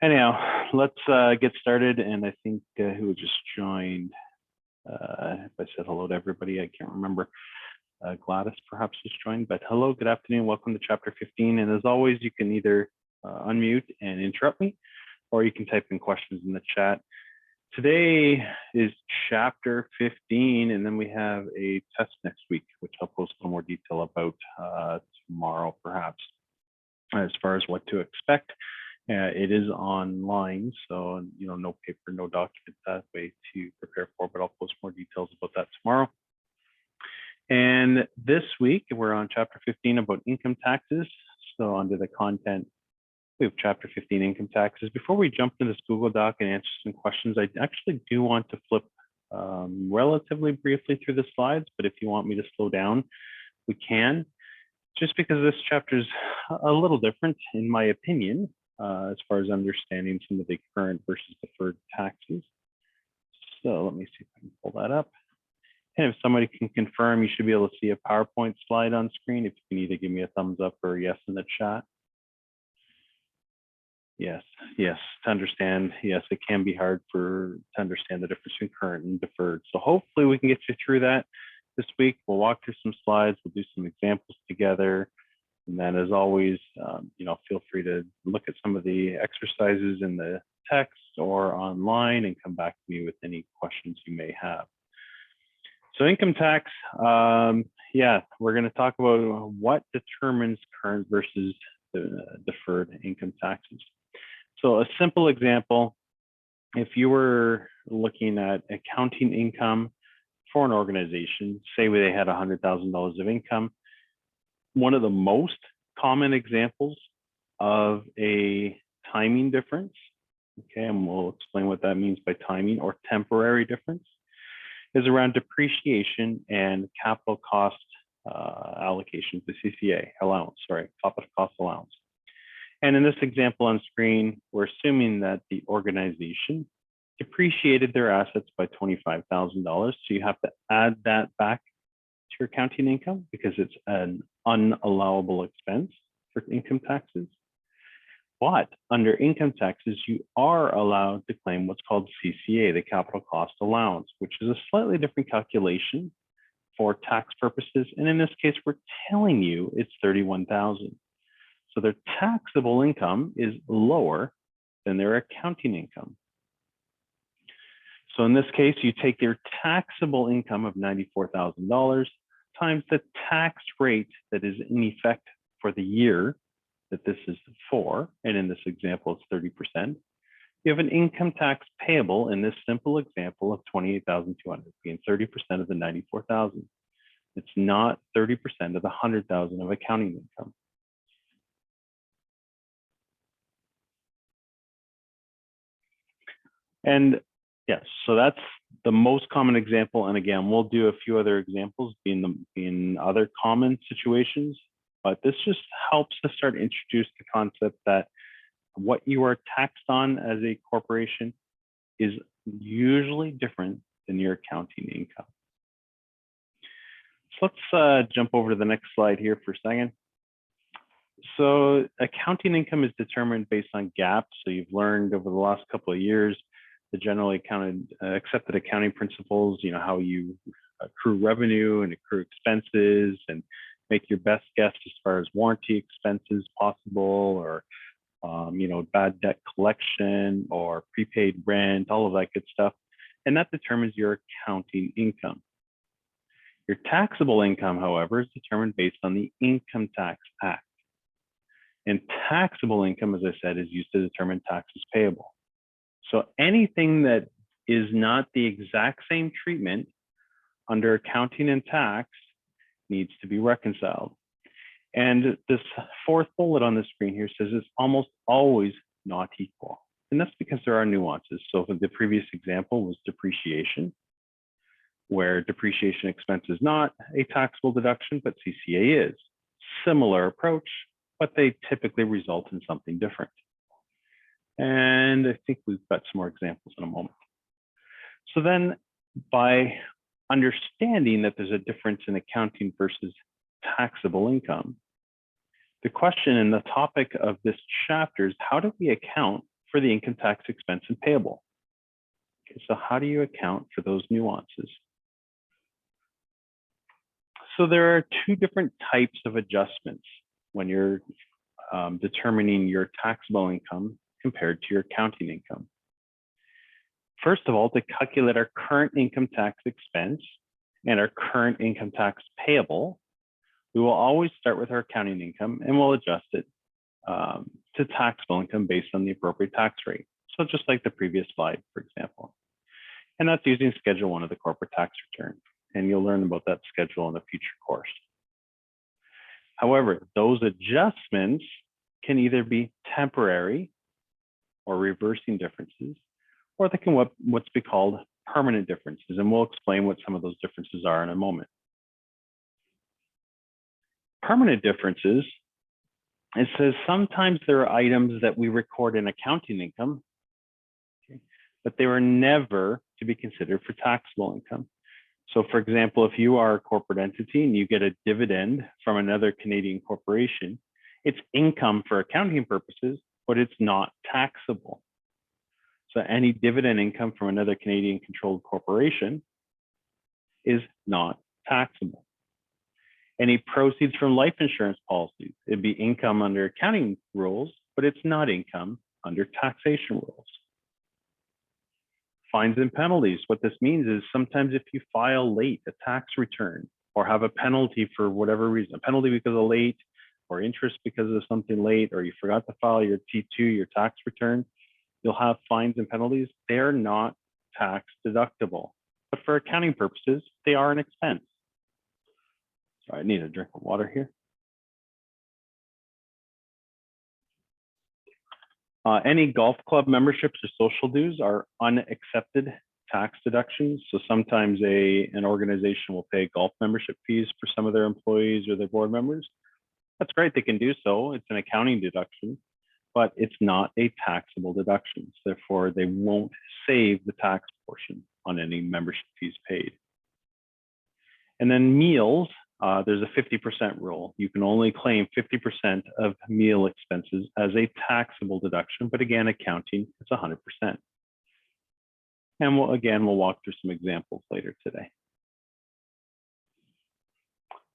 Anyhow, let's get started. And I think who just joined, if I said hello to everybody, I can't remember. Gladys perhaps just joined, but hello, good afternoon. Welcome to chapter 15. And as always, you can either unmute and interrupt me, or you can type in questions in the chat. Today is chapter 15, and then we have a test next week, which I'll post a little more detail about tomorrow, perhaps, as far as what to expect. It is online, so no paper, no document that way to prepare for, but I'll post more details about that tomorrow. And this week, we're on chapter 15 about income taxes. So under the content, we have chapter 15 income taxes. Before we jump into this Google Doc and answer some questions, I actually do want to flip relatively briefly through the slides, but if you want me to slow down, we can, just because this chapter is a little different, in my opinion, as far as understanding some of the current versus deferred taxes. So let me see if I can pull that up. And if somebody can confirm, you should be able to see a PowerPoint slide on screen. If you can either give me a thumbs up or a yes in the chat. Yes, to understand. Yes, it can be hard to understand the difference between current and deferred. So hopefully we can get you through that this week. We'll walk through some slides. We'll do some examples together. And then as always, feel free to look at some of the exercises in the text or online and come back to me with any questions you may have. So income tax, we're going to talk about what determines current versus deferred income taxes. So a simple example, if you were looking at accounting income for an organization, say they had $100,000 of income, one of the most common examples of a timing difference, okay, and we'll explain what that means by timing or temporary difference, is around depreciation and capital cost allocation to CCA, allowance, capital cost allowance. And in this example on screen, we're assuming that the organization depreciated their assets by $25,000. So you have to add that back to your accounting income because it's an unallowable expense for income taxes. But under income taxes, you are allowed to claim what's called CCA, the capital cost allowance, which is a slightly different calculation for tax purposes. And in this case, we're telling you it's $31,000. So their taxable income is lower than their accounting income. So in this case, you take their taxable income of $94,000 times the tax rate that is in effect for the year that this is for, and in this example, it's 30%. You have an income tax payable in this simple example of $28,200, being 30% of the $94,000. It's not 30% of the $100,000 of accounting income. And yes, so that's the most common example. And again, we'll do a few other examples in other common situations, but this just helps to start introduce the concept that what you are taxed on as a corporation is usually different than your accounting income. So let's jump over to the next slide here for a second. So accounting income is determined based on GAAP. So you've learned over the last couple of years the generally accepted accounting principles, how you accrue revenue and accrue expenses and make your best guess as far as warranty expenses possible, or bad debt collection or prepaid rent, all of that good stuff. And that determines your accounting income. Your taxable income, however, is determined based on the Income Tax Act. And taxable income, as I said, is used to determine taxes payable. So anything that is not the exact same treatment under accounting and tax needs to be reconciled. And this fourth bullet on the screen here says it's almost always not equal. And that's because there are nuances. So the previous example was depreciation, where depreciation expense is not a taxable deduction, but CCA is. Similar approach, but they typically result in something different. And I think we've got some more examples in a moment. So then by understanding that there's a difference in accounting versus taxable income, the question and the topic of this chapter is how do we account for the income tax expense and payable. Okay, so how do you account for those nuances? So there are two different types of adjustments when you're determining your taxable income compared to your accounting income. First of all, to calculate our current income tax expense and our current income tax payable, we will always start with our accounting income and we'll adjust it to taxable income based on the appropriate tax rate. So just like the previous slide, for example. And that's using Schedule 1 of the corporate tax return. And you'll learn about that schedule in a future course. However, those adjustments can either be temporary or reversing differences, or they can what's be called permanent differences. And we'll explain what some of those differences are in a moment. Permanent differences, it says sometimes there are items that we record in accounting income, okay, but they were never to be considered for taxable income. So for example, if you are a corporate entity and you get a dividend from another Canadian corporation, it's income for accounting purposes, but it's not taxable. So any dividend income from another Canadian controlled corporation is not taxable. Any proceeds from life insurance policies, it'd be income under accounting rules, but it's not income under taxation rules. Fines and penalties. What this means is sometimes if you file late a tax return or have a penalty for whatever reason, a penalty because of late or interest because of something late, or you forgot to file your T2, your tax return, you'll have fines and penalties. They're not tax deductible, but for accounting purposes, they are an expense. Sorry, I need a drink of water here. Any golf club memberships or social dues are unaccepted tax deductions. So sometimes an organization will pay golf membership fees for some of their employees or their board members. That's great, they can do so. It's an accounting deduction, but it's not a taxable deduction. So therefore, they won't save the tax portion on any membership fees paid. And then meals, there's a 50% rule. You can only claim 50% of meal expenses as a taxable deduction, but again, accounting, it's 100%. And we'll walk through some examples later today.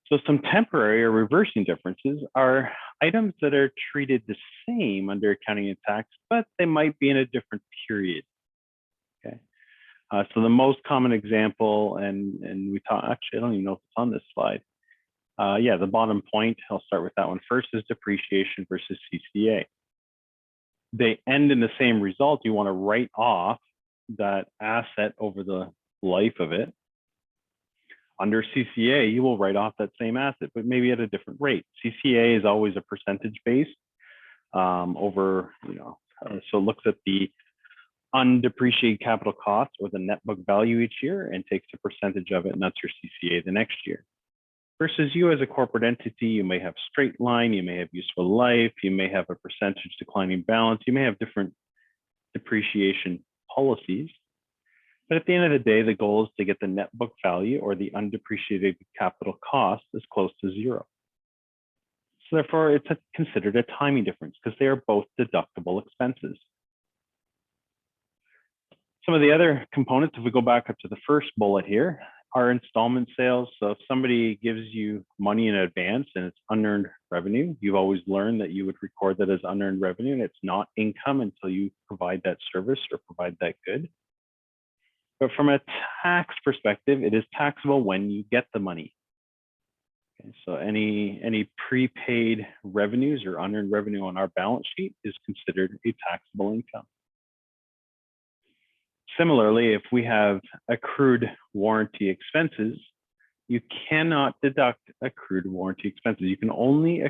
So some temporary or reversing differences are items that are treated the same under accounting and tax, but they might be in a different period. Okay. So the most common example, and we talk, actually, I don't even know if it's on this slide. Yeah, the bottom point, I'll start with that one first, is depreciation versus CCA. They end in the same result. You want to write off that asset over the life of it. Under CCA, you will write off that same asset, but maybe at a different rate. CCA is always a percentage based over, so it looks at the undepreciated capital cost or the net book value each year and takes a percentage of it, and that's your CCA the next year. Versus you as a corporate entity, you may have straight line, you may have useful life, you may have a percentage declining balance, you may have different depreciation policies. But at the end of the day, the goal is to get the net book value or the undepreciated capital cost as close to zero. So therefore, it's considered a timing difference because they are both deductible expenses. Some of the other components, if we go back up to the first bullet here, are installment sales. So if somebody gives you money in advance and it's unearned revenue, you've always learned that you would record that as unearned revenue, and it's not income until you provide that service or provide that good. But from a tax perspective, it is taxable when you get the money. Okay, so any prepaid revenues or unearned revenue on our balance sheet is considered a taxable income. Similarly, if we have accrued warranty expenses, you cannot deduct accrued warranty expenses. You can only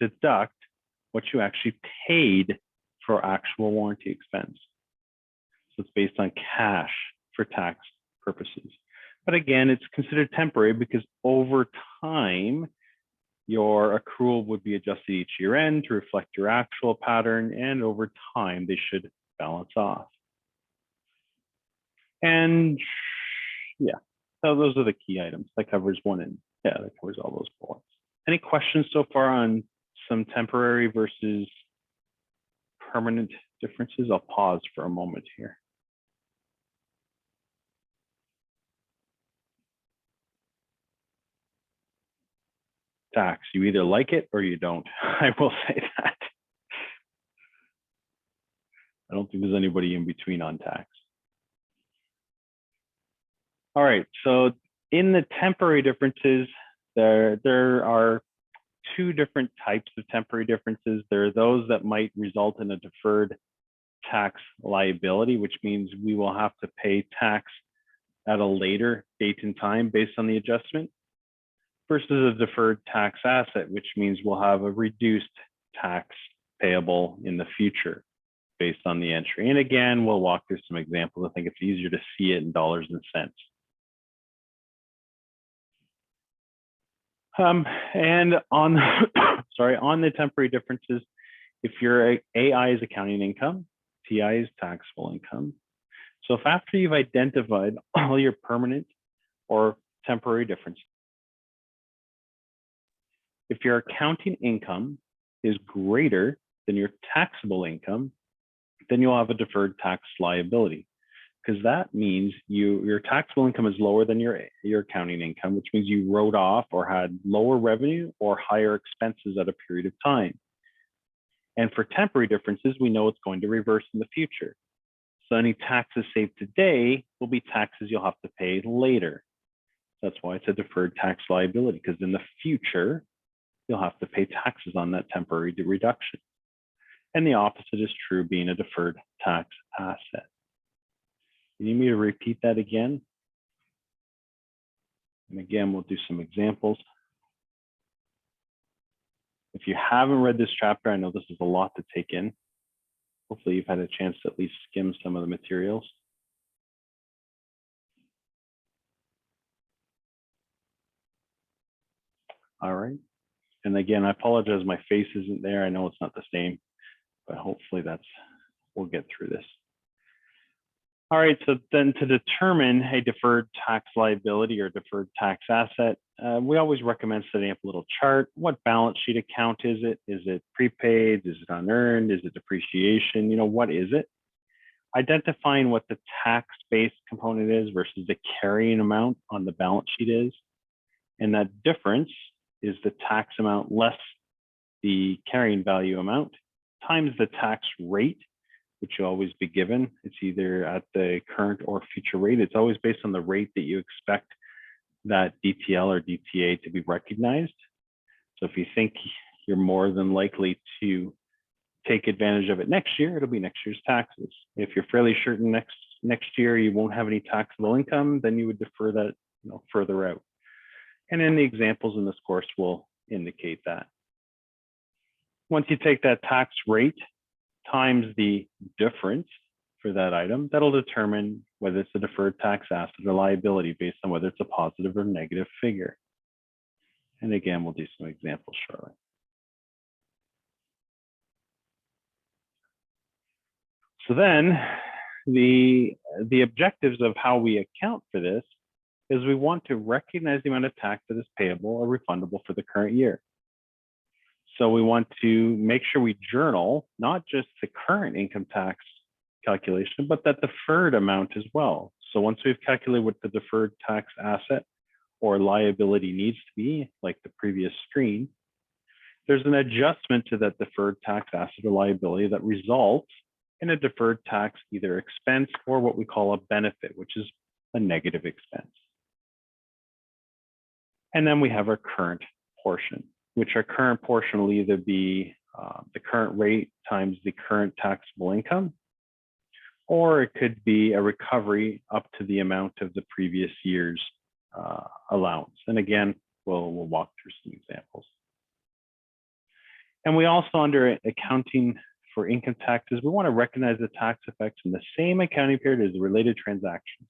deduct what you actually paid for actual warranty expense. So it's based on cash for tax purposes. But again, it's considered temporary because over time, your accrual would be adjusted each year end to reflect your actual pattern, and over time, they should balance off. And yeah, so those are the key items. That covers one and yeah, that covers all those bullets. Any questions so far on some temporary versus permanent differences. I'll pause for a moment here. Tax, you either like it or you don't. I will say that. I don't think there's anybody in between on tax. All right, so in the temporary differences, there are two different types of temporary differences. There are those that might result in a deferred tax liability, which means we will have to pay tax at a later date and time based on the adjustment, versus a deferred tax asset, which means we'll have a reduced tax payable in the future based on the entry. And again, we'll walk through some examples. I think it's easier to see it in dollars and cents. And on, on the temporary differences, if your AI is accounting income, TI is taxable income. So if after you've identified all your permanent or temporary differences, if your accounting income is greater than your taxable income, then you'll have a deferred tax liability, because that means your taxable income is lower than your accounting income, which means you wrote off or had lower revenue or higher expenses at a period of time. And for temporary differences, we know it's going to reverse in the future. So any taxes saved today will be taxes you'll have to pay later. That's why it's a deferred tax liability, because in the future, you'll have to pay taxes on that temporary reduction. And the opposite is true being a deferred tax asset. You need me to repeat that again? And again, we'll do some examples. If you haven't read this chapter, I know this is a lot to take in. Hopefully you've had a chance to at least skim some of the materials. All right. And again, I apologize, my face isn't there. I know it's not the same, but hopefully we'll get through this. All right, so then to determine a deferred tax liability or deferred tax asset, we always recommend setting up a little chart. What balance sheet account is it? Is it prepaid? Is it unearned? Is it depreciation? You know, what is it? Identifying what the tax-based component is versus the carrying amount on the balance sheet is. And that difference is the tax amount less the carrying value amount times the tax rate, which will always be given. It's either at the current or future rate. It's always based on the rate that you expect that DTL or DTA to be recognized. So if you think you're more than likely to take advantage of it next year, it'll be next year's taxes. If you're fairly certain next year you won't have any taxable income, then you would defer that further out. And then the examples in this course will indicate that. Once you take that tax rate times the difference for that item, that'll determine whether it's a deferred tax asset or liability based on whether it's a positive or negative figure. And again, we'll do some examples shortly. So then the objectives of how we account for this is we want to recognize the amount of tax that is payable or refundable for the current year. So we want to make sure we journal not just the current income tax calculation, but that deferred amount as well. So once we've calculated what the deferred tax asset or liability needs to be, like the previous screen, there's an adjustment to that deferred tax asset or liability that results in a deferred tax either expense or what we call a benefit, which is a negative expense. And then we have our current portion, which our current portion will either be the current rate times the current taxable income, or it could be a recovery up to the amount of the previous year's allowance. And again, we'll walk through some examples. And we also, under accounting for income taxes, we want to recognize the tax effects in the same accounting period as the related transactions.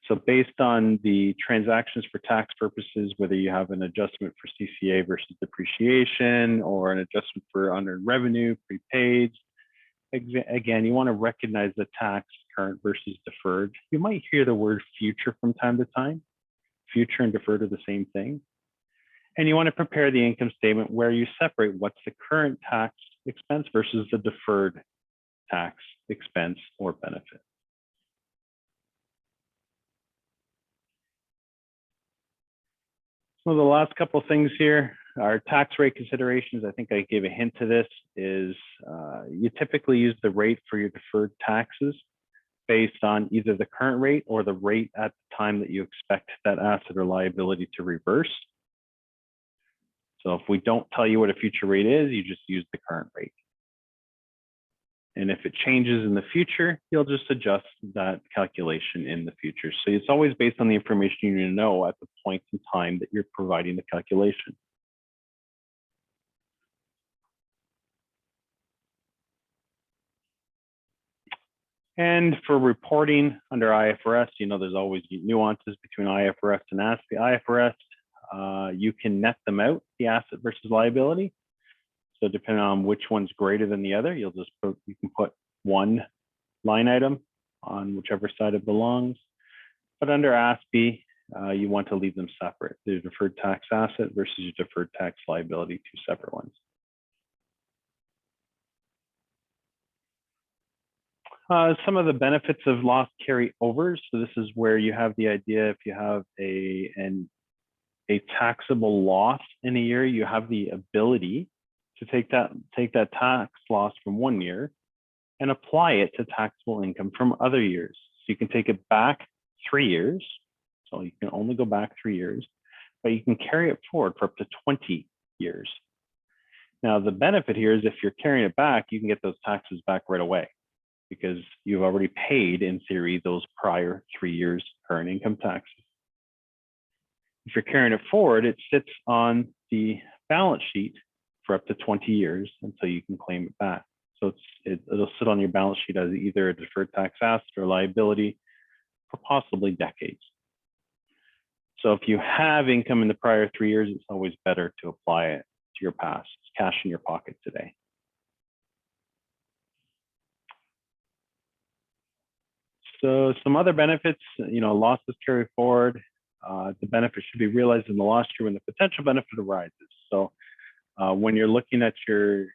So based on the transactions for tax purposes, whether you have an adjustment for CCA versus depreciation or an adjustment for unearned revenue, prepaid, again, you want to recognize the tax current versus deferred. You might hear the word future from time to time. Future and deferred are the same thing. And you want to prepare the income statement where you separate what's the current tax expense versus the deferred tax expense or benefit. So the last couple of things here, our tax rate considerations, I think I gave a hint to this, is you typically use the rate for your deferred taxes based on either the current rate or the rate at the time that you expect that asset or liability to reverse. So if we don't tell you what a future rate is, you just use the current rate. And if it changes in the future, you'll just adjust that calculation in the future. So it's always based on the information you need to know at the point in time that you're providing the calculation. And for reporting under IFRS, you know, there's always nuances between IFRS and ASPE. IFRS, you can net them out, the asset versus liability. So depending on which one's greater than the other, you can put one line item on whichever side it belongs. But under ASPE, you want to leave them separate. The deferred tax asset versus your deferred tax liability, two separate ones. Some of the benefits of loss carryovers. So this is where you have the idea, if you have a taxable loss in a year, you have the ability to take that tax loss from one year and apply it to taxable income from other years. So you can take it back 3 years. So you can only go back 3 years, but you can carry it forward for up to 20 years. Now, the benefit here is if you're carrying it back, you can get those taxes back right away because you've already paid, in theory, those prior 3 years current income taxes. If you're carrying it forward, it sits on the balance sheet for up to 20 years until you can claim it back. So it'll sit on your balance sheet as either a deferred tax asset or liability for possibly decades. So if you have income in the prior 3 years, it's always better to apply it to your past. It's cash in your pocket today. So some other benefits, you know, losses carry forward. The benefit should be realized in the loss year when the potential benefit arises. So when you're looking at your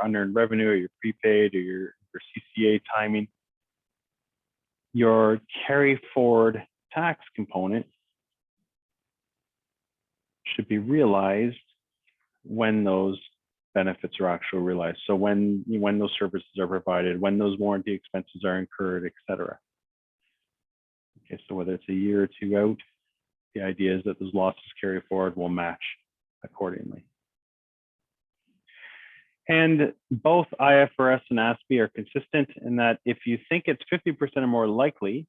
unearned revenue or your prepaid or your CCA timing, your carry forward tax component should be realized when those benefits are actually realized. So when those services are provided, when those warranty expenses are incurred, et cetera. Okay, so whether it's a year or two out, the idea is that those losses carry forward will match accordingly. And both IFRS and ASPE are consistent in that if you think it's 50% or more likely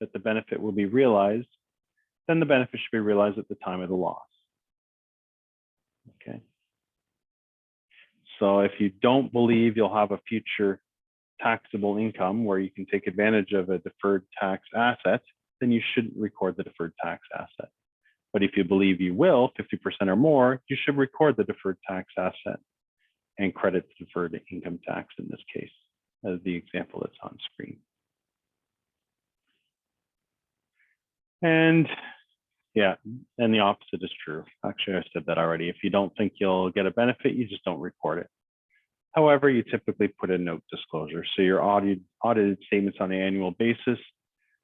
that the benefit will be realized, then the benefit should be realized at the time of the loss. Okay. So if you don't believe you'll have a future taxable income where you can take advantage of a deferred tax asset, then you shouldn't record the deferred tax asset. But if you believe you will, 50% or more, you should record the deferred tax asset and credit the deferred income tax in this case, as the example that's on screen. And yeah, and the opposite is true. Actually, I said that already. If you don't think you'll get a benefit, you just don't record it. However, you typically put a note disclosure. So your audited statements on an annual basis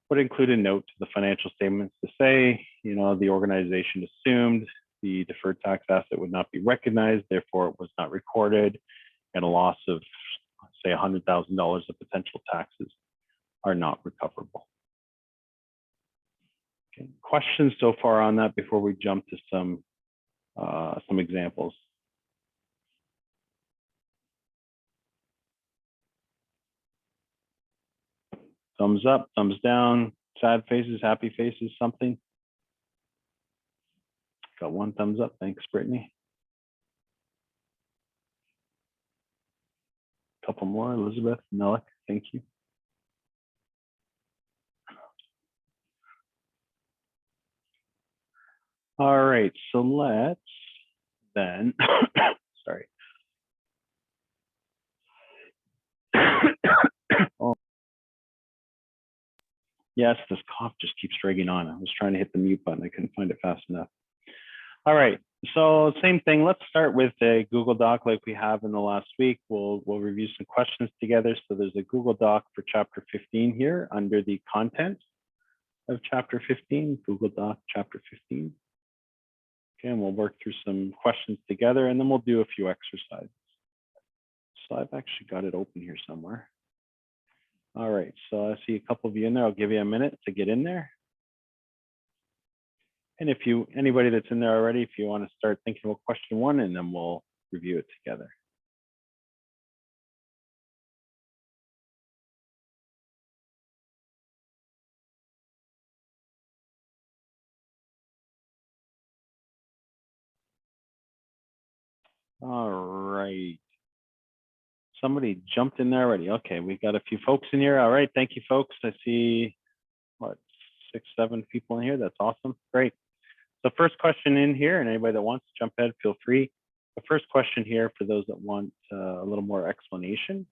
would include a note to the financial statements to say, you know, the organization assumed the deferred tax asset would not be recognized, therefore it was not recorded, and a loss of, say, $100,000 of potential taxes are not recoverable. Okay. Questions so far on that before we jump to some examples? Thumbs up, thumbs down, sad faces, happy faces, something. Got one thumbs up. Thanks, Brittany. Couple more. Elizabeth, Melik, thank you. All right, so let's then, sorry. Oh. Yes, this cough just keeps dragging on. I was trying to hit the mute button. I couldn't find it fast enough. All right, So same thing. Let's start with a Google Doc like we have in the last week. We'll review some questions together. So there's a Google Doc for Chapter 15 here under the content of Chapter 15, Google Doc Chapter 15. Okay, and we'll work through some questions together, and then we'll do a few exercises. So I've actually got it open here somewhere. All right, so I see a couple of you in there. I'll give you a minute to get in there. And if anybody that's in there already, if you want to start thinking about question one, and then we'll review it together. All right. Somebody jumped in there already. Okay, we've got a few folks in here. All right, thank you, folks. I see, what, 6, 7 people in here. That's awesome. Great. So first question in here, and anybody that wants to jump ahead, feel free. The first question here for those that want a little more explanation.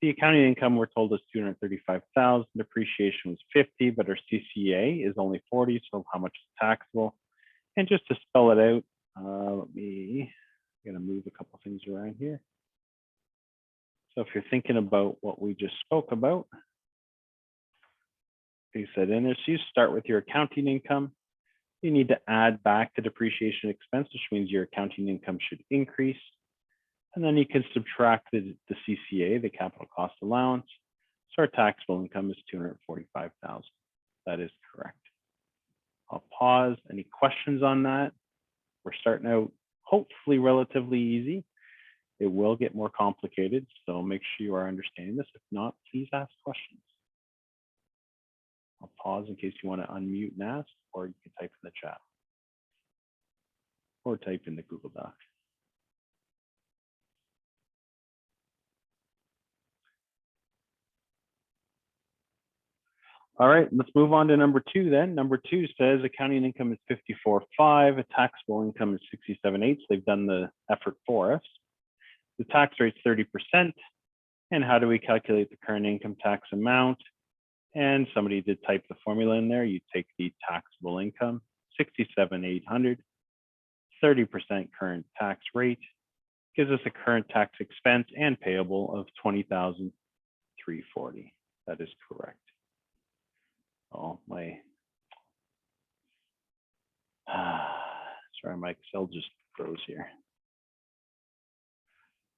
The accounting income we're told is 235,000, depreciation was 50, but our CCA is only 40, so how much is taxable? And just to spell it out, I'm gonna move a couple things around here. So if you're thinking about what we just spoke about, paste that in there. So you start with your accounting income. You need to add back the depreciation expense, which means your accounting income should increase. And then you can subtract the CCA, the capital cost allowance. So our taxable income is 245,000. That is correct. I'll pause. Any questions on that? We're starting out hopefully relatively easy. It will get more complicated, so make sure you are understanding this. If not, please ask questions. I'll pause in case you want to unmute and ask, or you can type in the chat or type in the Google Doc. All right, let's move on to number 2 then. Number 2 says accounting income is 54.5, a taxable income is 67.8. So they've done the effort for us. The tax rate is 30%. And how do we calculate the current income tax amount? And somebody did type the formula in there. You take the taxable income, 67,800, 30% current tax rate, gives us a current tax expense and payable of 20,340. That is correct. Oh, sorry, my Excel just froze here.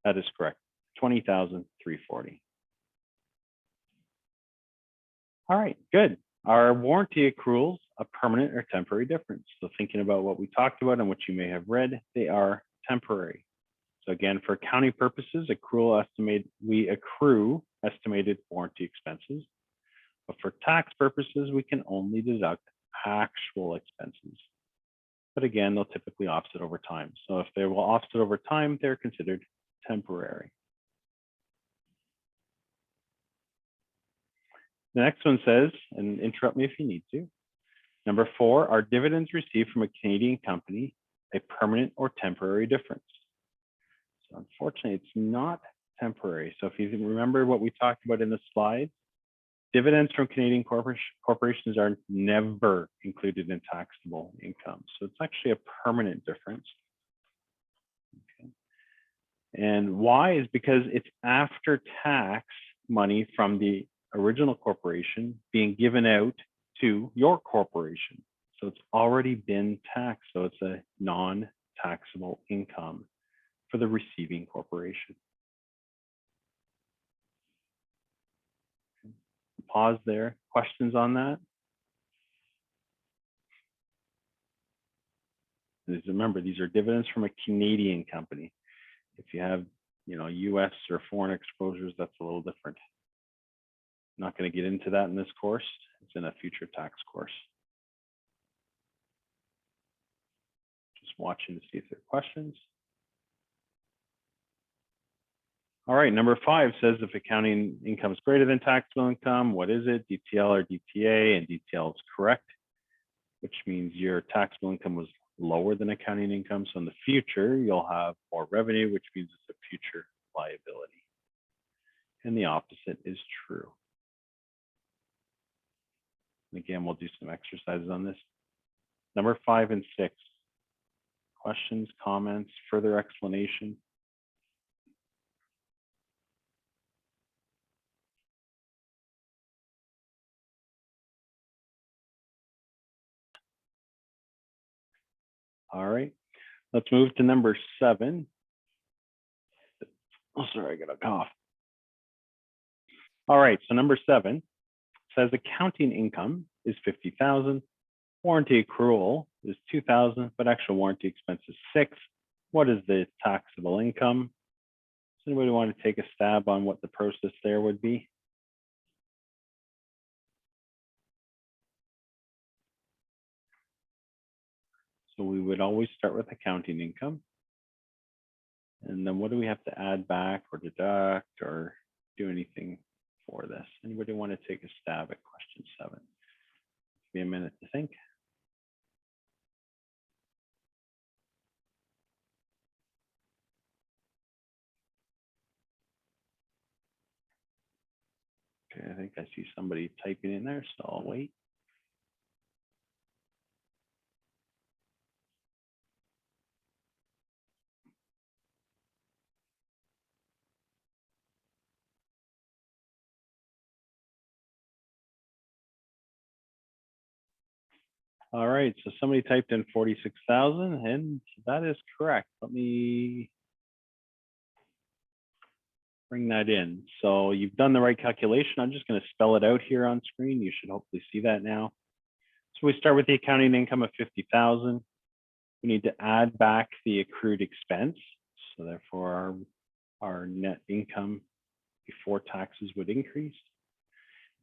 That is correct, 20,340. All right, good. Are warranty accruals a permanent or temporary difference? So thinking about what we talked about and what you may have read, they are temporary. So again, for accounting purposes, we accrue estimated warranty expenses. But for tax purposes, we can only deduct actual expenses. But again, they'll typically offset over time. So if they will offset over time, they're considered temporary. The next one says, and interrupt me if you need to, number 4, are dividends received from a Canadian company a permanent or temporary difference? So unfortunately, it's not temporary. So if you remember what we talked about in the slide, dividends from Canadian corporations are never included in taxable income. So it's actually a permanent difference. Okay. And why is because it's after tax money from the original corporation being given out to your corporation. So it's already been taxed. So it's a non-taxable income for the receiving corporation. Pause there. Questions on that? Remember, these are dividends from a Canadian company. If you have, US or foreign exposures, that's a little different. I'm not going to get into that in this course. It's in a future tax course. Just watching to see if there are questions. All right, number 5 says if accounting income is greater than taxable income, what is it? DTL or DTA? And DTL is correct, which means your taxable income was lower than accounting income. So in the future, you'll have more revenue, which means it's a future liability. And the opposite is true. And again, we'll do some exercises on this. Number 5 and 6. Questions, comments, further explanation? All right, let's move to number 7. Oh, sorry, I got a cough. All right, so number 7 says accounting income is 50,000, warranty accrual is 2,000, but actual warranty expense is 6. What is the taxable income? Does anybody want to take a stab on what the process there would be? So we would always start with accounting income. And then what do we have to add back or deduct or do anything for this? Anybody want to take a stab at question 7? Give me a minute to think. Okay, I think I see somebody typing in there, so I'll wait. All right, so somebody typed in 46,000 and that is correct. Let me bring that in. So you've done the right calculation. I'm just going to spell it out here on screen. You should hopefully see that now. So we start with the accounting income of 50,000. We need to add back the accrued expense. So therefore our net income before taxes would increase.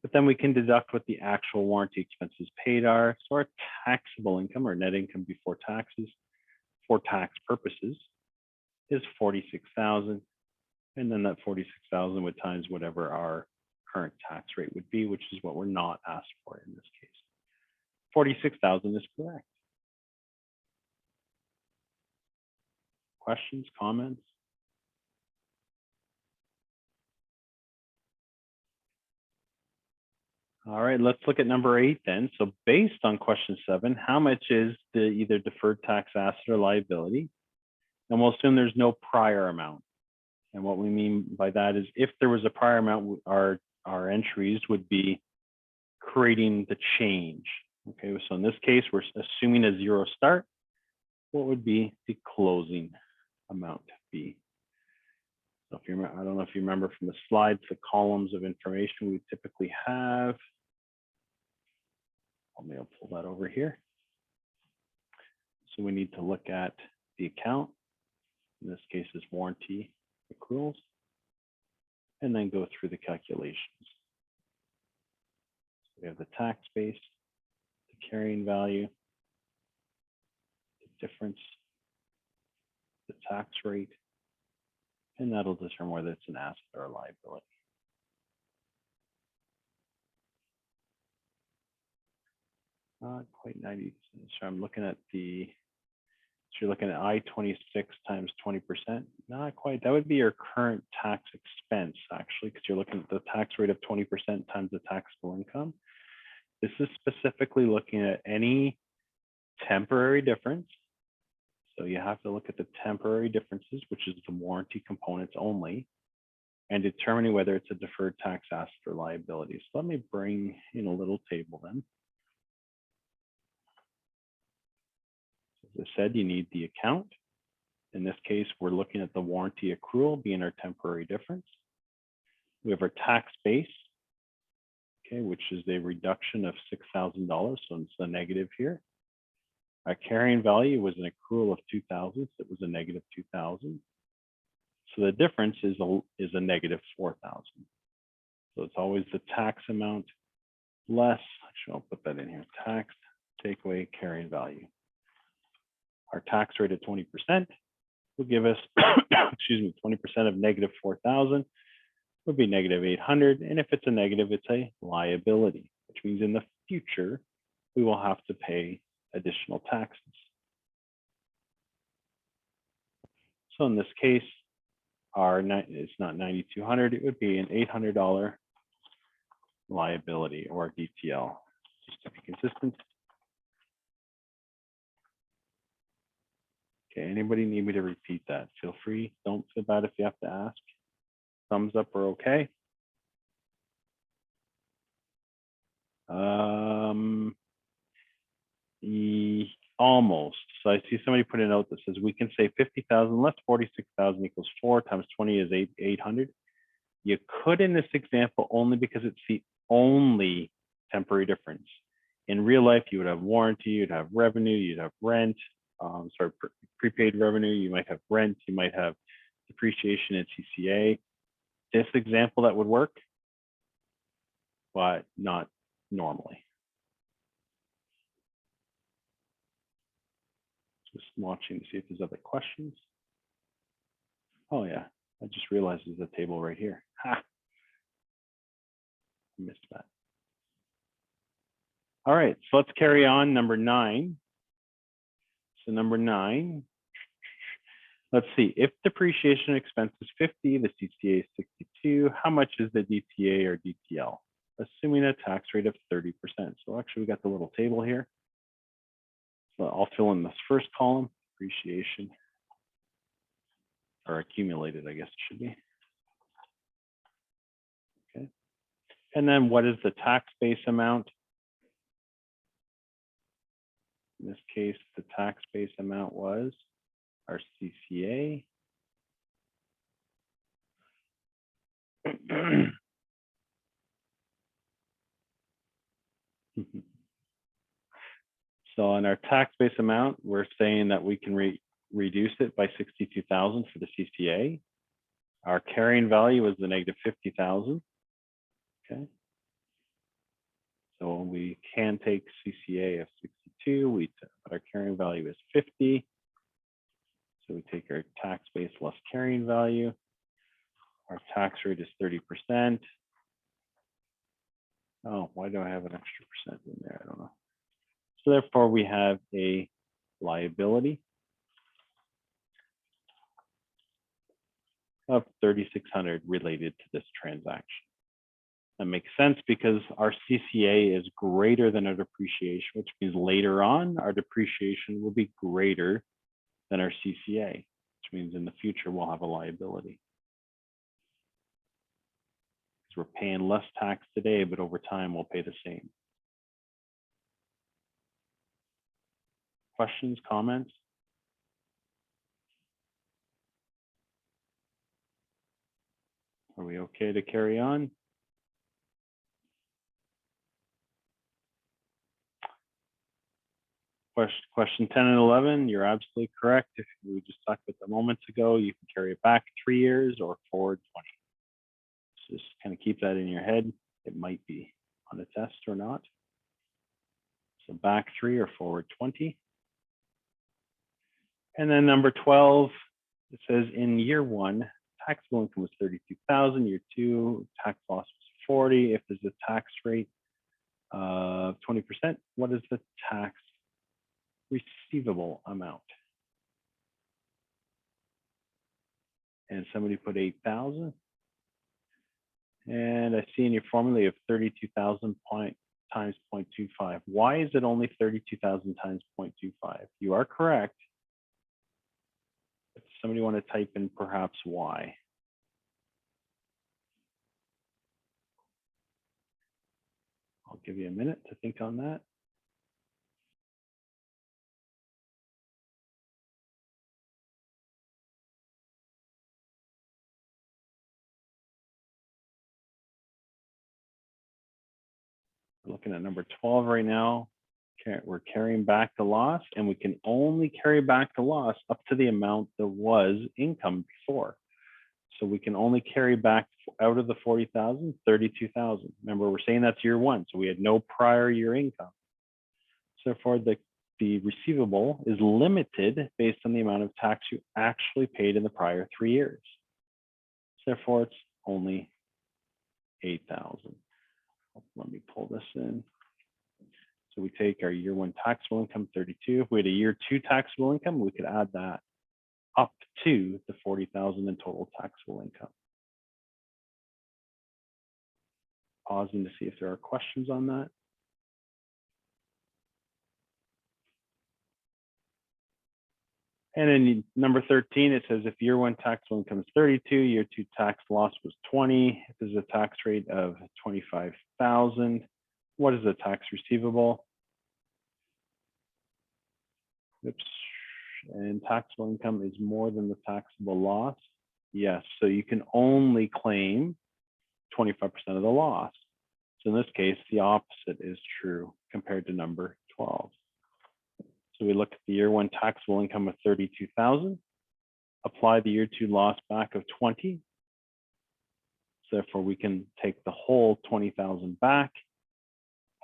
But then we can deduct what the actual warranty expenses paid are. So our taxable income or net income before taxes for tax purposes is 46,000. And then that 46,000 would times whatever our current tax rate would be, which is what we're not asked for in this case. 46,000 is correct. Questions, comments? All right, let's look at number 8 then. So based on question 7, how much is the either deferred tax asset or liability? And we'll assume there's no prior amount. And what we mean by that is if there was a prior amount, our entries would be creating the change. Okay, so in this case, we're assuming a 0 start. What would be the closing amount be? So if you, I don't know if you remember from the slides, the columns of information we typically have. I'll pull that over here. So we need to look at the account. In this case is warranty accruals, and then go through the calculations. So we have the tax base, the carrying value, the difference, the tax rate, and that'll determine whether it's an asset or a liability. Not quite 90. So I'm looking at the, so you're looking at I-26 times 20%. Not quite. That would be your current tax expense, actually, because you're looking at the tax rate of 20% times the taxable income. This is specifically looking at any temporary difference. So you have to look at the temporary differences, which is the warranty components only, and determining whether it's a deferred tax asset or liability. So let me bring in a little table then. As I said, you need the account. In this case, we're looking at the warranty accrual being our temporary difference. We have our tax base, okay, which is a reduction of $6,000, so it's a negative here. Our carrying value was an accrual of 2,000, so it was a negative 2,000. So the difference is a negative 4,000. So it's always the tax amount less, actually I'll put that in here, tax, take away carrying value. Our tax rate at 20% will give us, excuse me, 20% of negative 4,000 would be negative 800. And if it's a negative, it's a liability, which means in the future, we will have to pay additional taxes. So in this case, it's not 9,200, it would be an $800 liability or DTL, just to be consistent. Okay, anybody need me to repeat that? Feel free. Don't feel bad if you have to ask. Thumbs up or okay. Almost. So I see somebody put a note that says we can say 50,000 less 46,000 equals 4 times 20 is 800. You could in this example only because it's the only temporary difference. In real life, you would have warranty, you'd have revenue, you'd have rent, prepaid revenue, you might have rent, you might have depreciation and CCA. This example that would work, but not normally. Just watching to see if there's other questions. Oh yeah, I just realized there's a table right here. Ha! I missed that. All right, so let's carry on. Number 9. So number 9, let's see. If depreciation expense is 50, the CCA is 62, how much is the DTA or DTL? Assuming a tax rate of 30%. So actually we got the little table here. So I'll fill in this first column, depreciation, or accumulated, I guess it should be. Okay. And then what is the tax base amount? In this case, the tax base amount was our CCA. So on our tax base amount, we're saying that we can reduce it by 62,000 for the CCA. Our carrying value is the negative 50,000. Okay. So we can take CCA of 62, our carrying value is 50. So we take our tax base less carrying value. Our tax rate is 30%. Oh, why do I have an extra percent in there? I don't know. So therefore we have a liability of 3,600 related to this transaction. That makes sense because our CCA is greater than our depreciation, which means later on our depreciation will be greater than our CCA, which means in the future we'll have a liability. Because we're paying less tax today, but over time we'll pay the same. Questions, comments? Are we okay to carry on? Question 10 and 11, you're absolutely correct. If we just talked about the moments ago, you can carry it back 3 years or forward 20. So just kind of keep that in your head. It might be on a test or not. So back 3 or forward 20. And then number 12, it says in year 1, taxable income was 32,000. Year 2, tax loss was 40. If there's a tax rate of 20%, what is the tax receivable amount? And somebody put 8,000. And I see in your formula you have 32,000 times 0.25. Why is it only 32,000 times 0.25? You are correct. If somebody want to type in perhaps why? I'll give you a minute to think on that. We're looking at number 12 right now. We're carrying back the loss, and we can only carry back the loss up to the amount that was income before. So we can only carry back out of the 40,000, 32,000. Remember, we're saying that's year 1, so we had no prior year income. So therefore, the receivable is limited based on the amount of tax you actually paid in the prior 3 years. So therefore, it's only 8,000. Let me pull this in. So we take our year 1 taxable income, 32. If we had a year 2 taxable income, we could add that up to the 40,000 in total taxable income. Pausing to see if there are questions on that. And in number 13, it says if year one taxable income is 32, year two tax loss was 20, if there's a tax rate of 25,000, what is the tax receivable? Oops. And taxable income is more than the taxable loss. Yes, so you can only claim 25% of the loss. So in this case, the opposite is true compared to number 12. So we look at the year one taxable income of 32,000, apply the year two loss back of 20. So therefore we can take the whole 20,000 back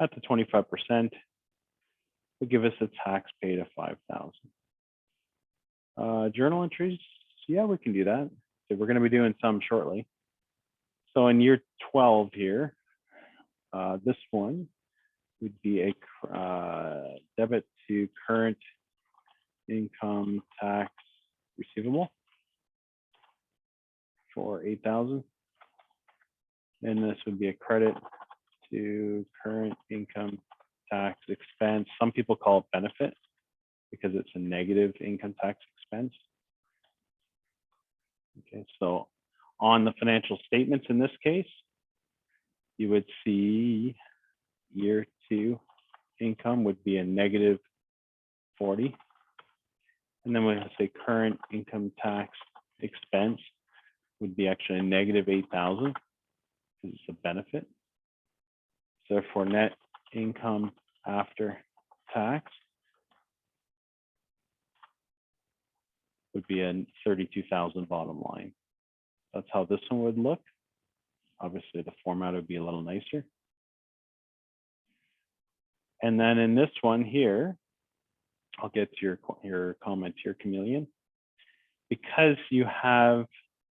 at the 25%, will give us a tax paid of 5,000. Journal entries, yeah, we can do that. So we're going to be doing some shortly. So in year 12 here, this one would be a debit to current income tax receivable for 8,000. And this would be a credit to current income tax expense. Some people call it benefit because it's a negative income tax expense. Okay, so on the financial statements in this case, you would see year two income would be a negative 40. And then we have to say current income tax expense would be actually a negative 8,000 because it's a benefit. So for net income after tax would be a 32,000 bottom line. That's how this one would look. Obviously the format would be a little nicer. And then in this one here, I'll get to your comment here, Chameleon. Because you have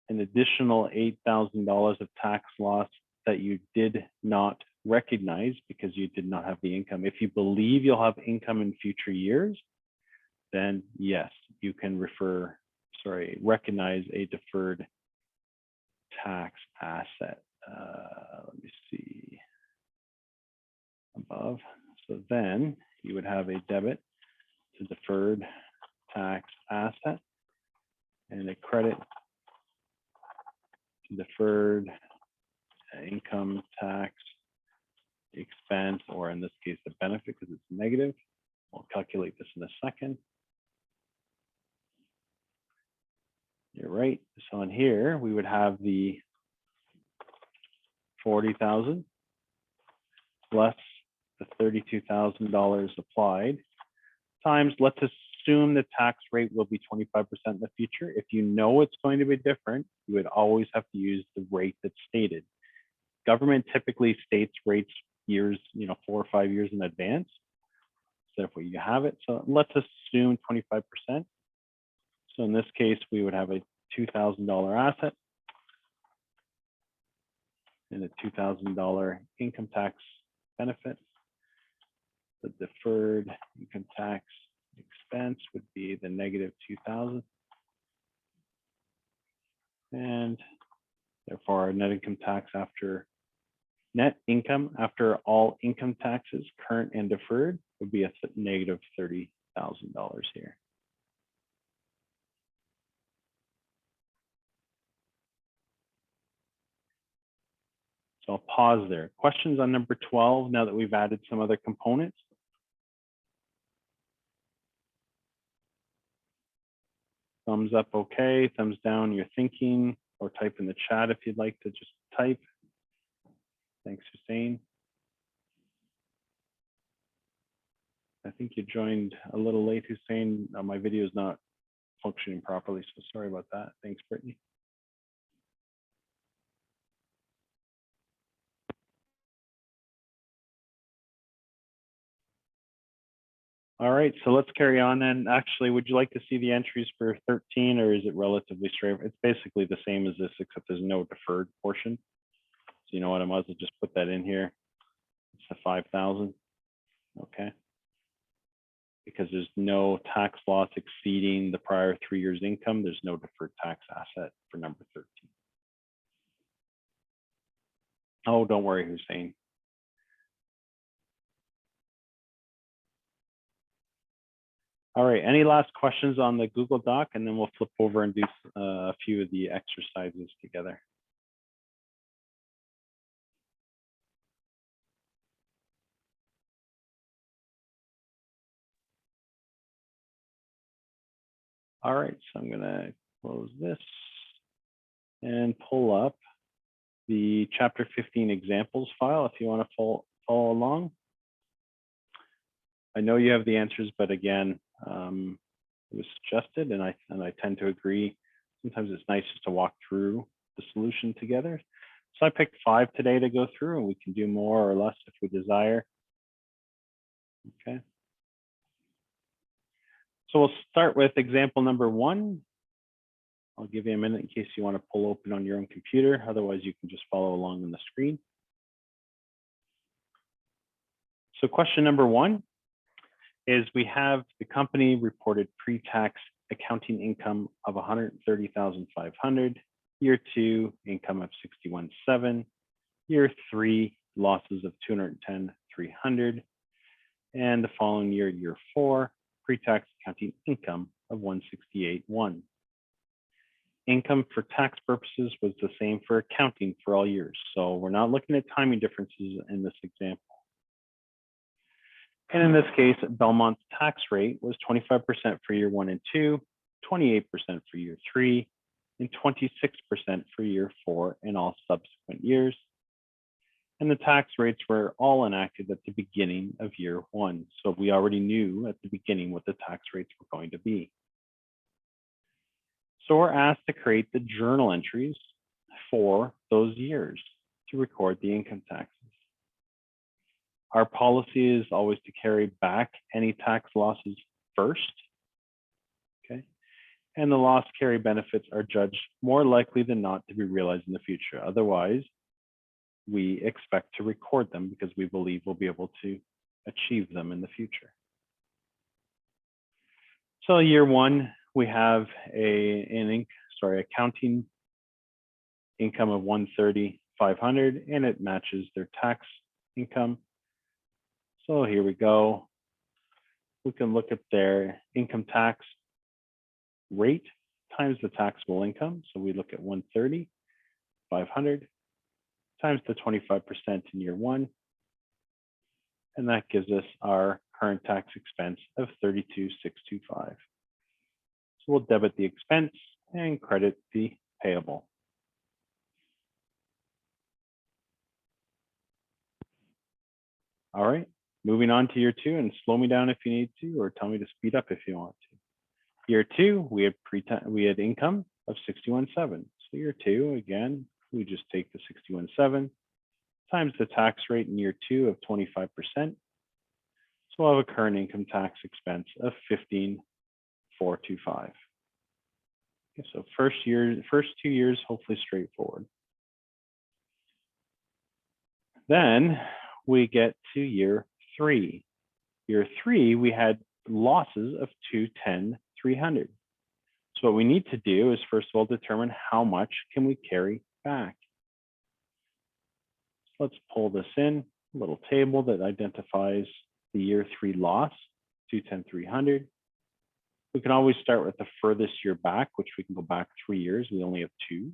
an additional $8,000 of tax loss that you did not recognize because you did not have the income. If you believe you'll have income in future years, then yes, you can recognize a deferred tax asset. Let me see above. So then you would have a debit to deferred tax asset and a credit to deferred income tax expense, or in this case, the benefit because it's negative. We'll calculate this in a second. You're right. So in here, we would have the 40,000 plus the $32,000 applied times, let's assume the tax rate will be 25% in the future. If you know it's going to be different, you would always have to use the rate that's stated. Government typically states rates years, 4 or 5 years in advance. So therefore you have it. So let's assume 25%. So in this case, we would have a $2,000 asset and a $2,000 income tax benefit. The deferred income tax expense would be the negative 2,000. And therefore our net income tax after net income after all income taxes, current and deferred, would be a negative $30,000 here. So I'll pause there. Questions on number 12 now that we've added some other components? Thumbs up, okay. Thumbs down, you're thinking, or type in the chat if you'd like to just type. Thanks, Hussein. I think you joined a little late, Hussein. My video is not functioning properly, so sorry about that. Thanks, Brittany. All right, so let's carry on then. Actually, would you like to see the entries for 13, or is it relatively straight? It's basically the same as this, except there's no deferred portion. So you know what, I might as well just put that in here. It's the 5,000, okay? Because there's no tax loss exceeding the prior 3 years' income, there's no deferred tax asset for number 13. Oh, don't worry, Hussein. All right, any last questions on the Google Doc, and then we'll flip over and do a few of the exercises together. All right, so I'm gonna close this and pull up the Chapter 15 examples file if you want to follow along. I know you have the answers, but again, it was suggested, and I tend to agree. Sometimes it's nice just to walk through the solution together. So I picked 5 today to go through, and we can do more or less if we desire. Okay. So we'll start with example number 1. I'll give you a minute in case you want to pull open on your own computer. Otherwise, you can just follow along on the screen. So question number 1 is we have the company reported pre-tax accounting income of $130,500, year 2 income of $61,700, year 3 losses of $210,300, and the following year, year 4, pre-tax accounting income of $168,100. Income for tax purposes was the same for accounting for all years. So we're not looking at timing differences in this example. And in this case, Belmont's tax rate was 25% for year 1 and 2, 28% for year 3, and 26% for year 4 and all subsequent years. And the tax rates were all enacted at the beginning of year 1. So we already knew at the beginning what the tax rates were going to be. So we're asked to create the journal entries for those years to record the income taxes. Our policy is always to carry back any tax losses first, okay? And the loss carry benefits are judged more likely than not to be realized in the future. Otherwise, we expect to record them because we believe we'll be able to achieve them in the future. So year 1, we have accounting income of $130,500, and it matches their tax income. So here we go. We can look at their income tax rate times the taxable income. So we look at $130,500 times the 25% in year 1. And that gives us our current tax expense of $32,625. So we'll debit the expense and credit the payable. All right. Moving on to year 2, and slow me down if you need to, or tell me to speed up if you want to. Year 2, we had income of $61,700. So year 2, again, we just take the $61,700 times the tax rate in year 2 of 25%. So we'll have a current income tax expense of $15,425. Okay, so first 2 years, hopefully straightforward. Then we get to year 3. Year 3, we had losses of $210,300. So what we need to do is first of all determine how much can we carry back. So let's pull this in, a little table that identifies the year 3 loss, $210,300. We can always start with the furthest year back, which we can go back 3 years. We only have 2.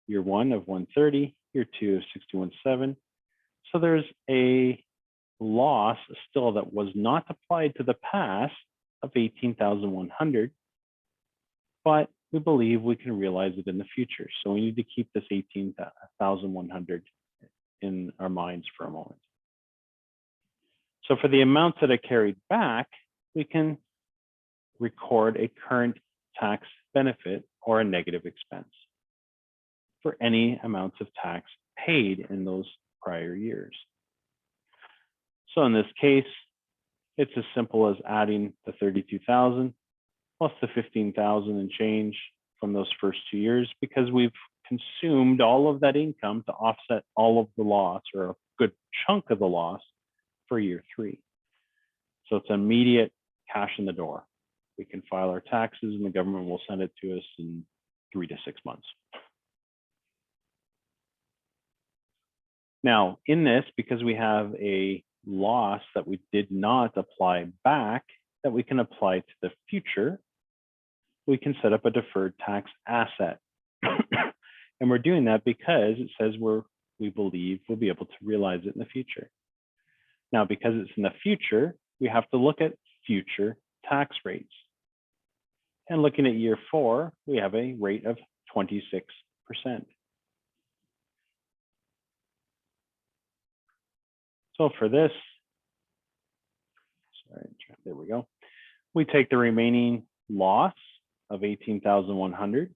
Year 1 of $130,000, year 2 of $61,700. So there's a loss still that was not applied to the past of $18,100, but we believe we can realize it in the future. So we need to keep this $18,100 in our minds for a moment. So for the amounts that are carried back, we can record a current tax benefit or a negative expense for any amounts of tax paid in those prior years. So in this case, it's as simple as adding the $32,000 plus the $15,000 and change from those first 2 years, because we've consumed all of that income to offset all of the loss, or a good chunk of the loss, for year 3. So it's immediate cash in the door. We can file our taxes and the government will send it to us in 3 to 6 months. Now, in this, because we have a loss that we did not apply back that we can apply to the future, we can set up a deferred tax asset. And we're doing that because it says we believe we'll be able to realize it in the future. Now, because it's in the future, we have to look at future tax rates. And looking at year 4, we have a rate of 26%. So for this, sorry, there we go. We take the remaining loss of 18,100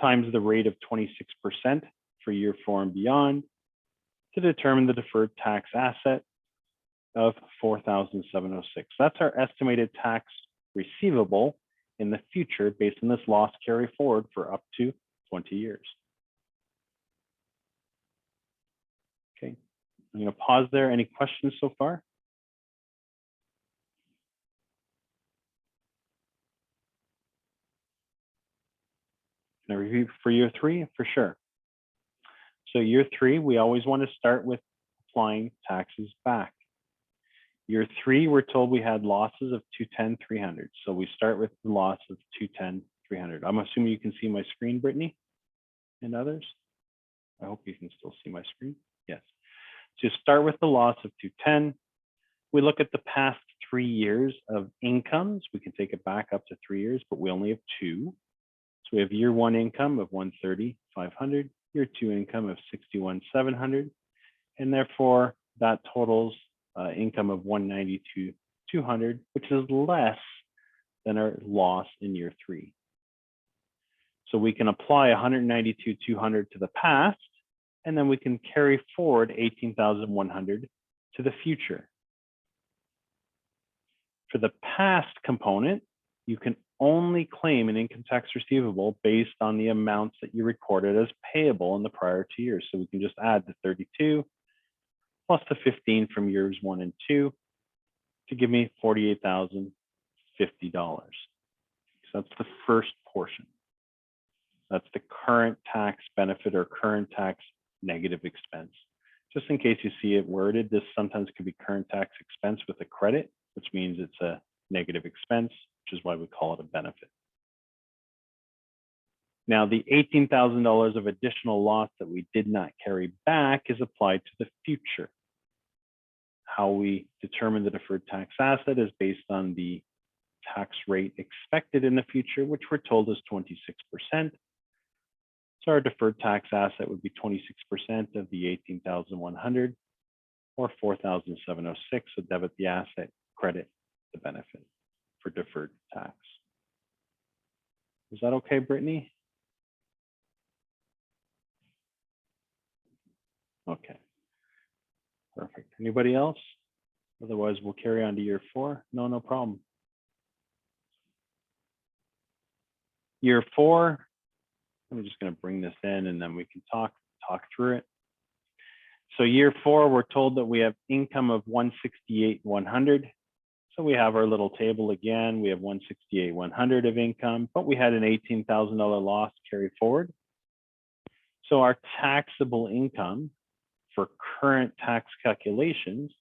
times the rate of 26% for year 4 and beyond to determine the deferred tax asset of 4,706. That's our estimated tax receivable in the future based on this loss carry forward for up to 20 years. Okay, I'm going to pause there. Any questions so far? Can I review for year 3? For sure. So year 3, we always want to start with applying taxes back. Year 3, we're told we had losses of 210,300. So we start with the loss of 210,300. I'm assuming you can see my screen, Brittany, and others. I hope you can still see my screen. Yes. So start with the loss of 210. We look at the past 3 years of incomes. We can take it back up to 3 years, but we only have 2. So we have year 1 income of 130,500, year 2 income of 61,700, and therefore that totals income of 192,200, which is less than our loss in year 3. So we can apply 192,200 to the past, and then we can carry forward 18,100 to the future. For the past component, you can only claim an income tax receivable based on the amounts that you recorded as payable in the prior 2 years. So we can just add the 32 plus the 15 from years 1 and 2 to give me $48,050. So that's the first portion. That's the current tax benefit or current tax negative expense. Just in case you see it worded, this sometimes could be current tax expense with a credit, which means it's a negative expense, which is why we call it a benefit. Now, the $18,000 of additional loss that we did not carry back is applied to the future. How we determine the deferred tax asset is based on the tax rate expected in the future, which we're told is 26%. So our deferred tax asset would be 26% of the 18,100 or 4,706. So debit the asset, credit the benefit for deferred tax. Is that okay, Brittany? Okay, perfect. Anybody else? Otherwise, we'll carry on to year 4. No problem. Year 4, I'm just going to bring this in and then we can talk through it. So year 4, we're told that we have income of 168,100. So we have our little table again. We have 168,100 of income, but we had an $18,000 loss carried forward. So our taxable income for current tax calculations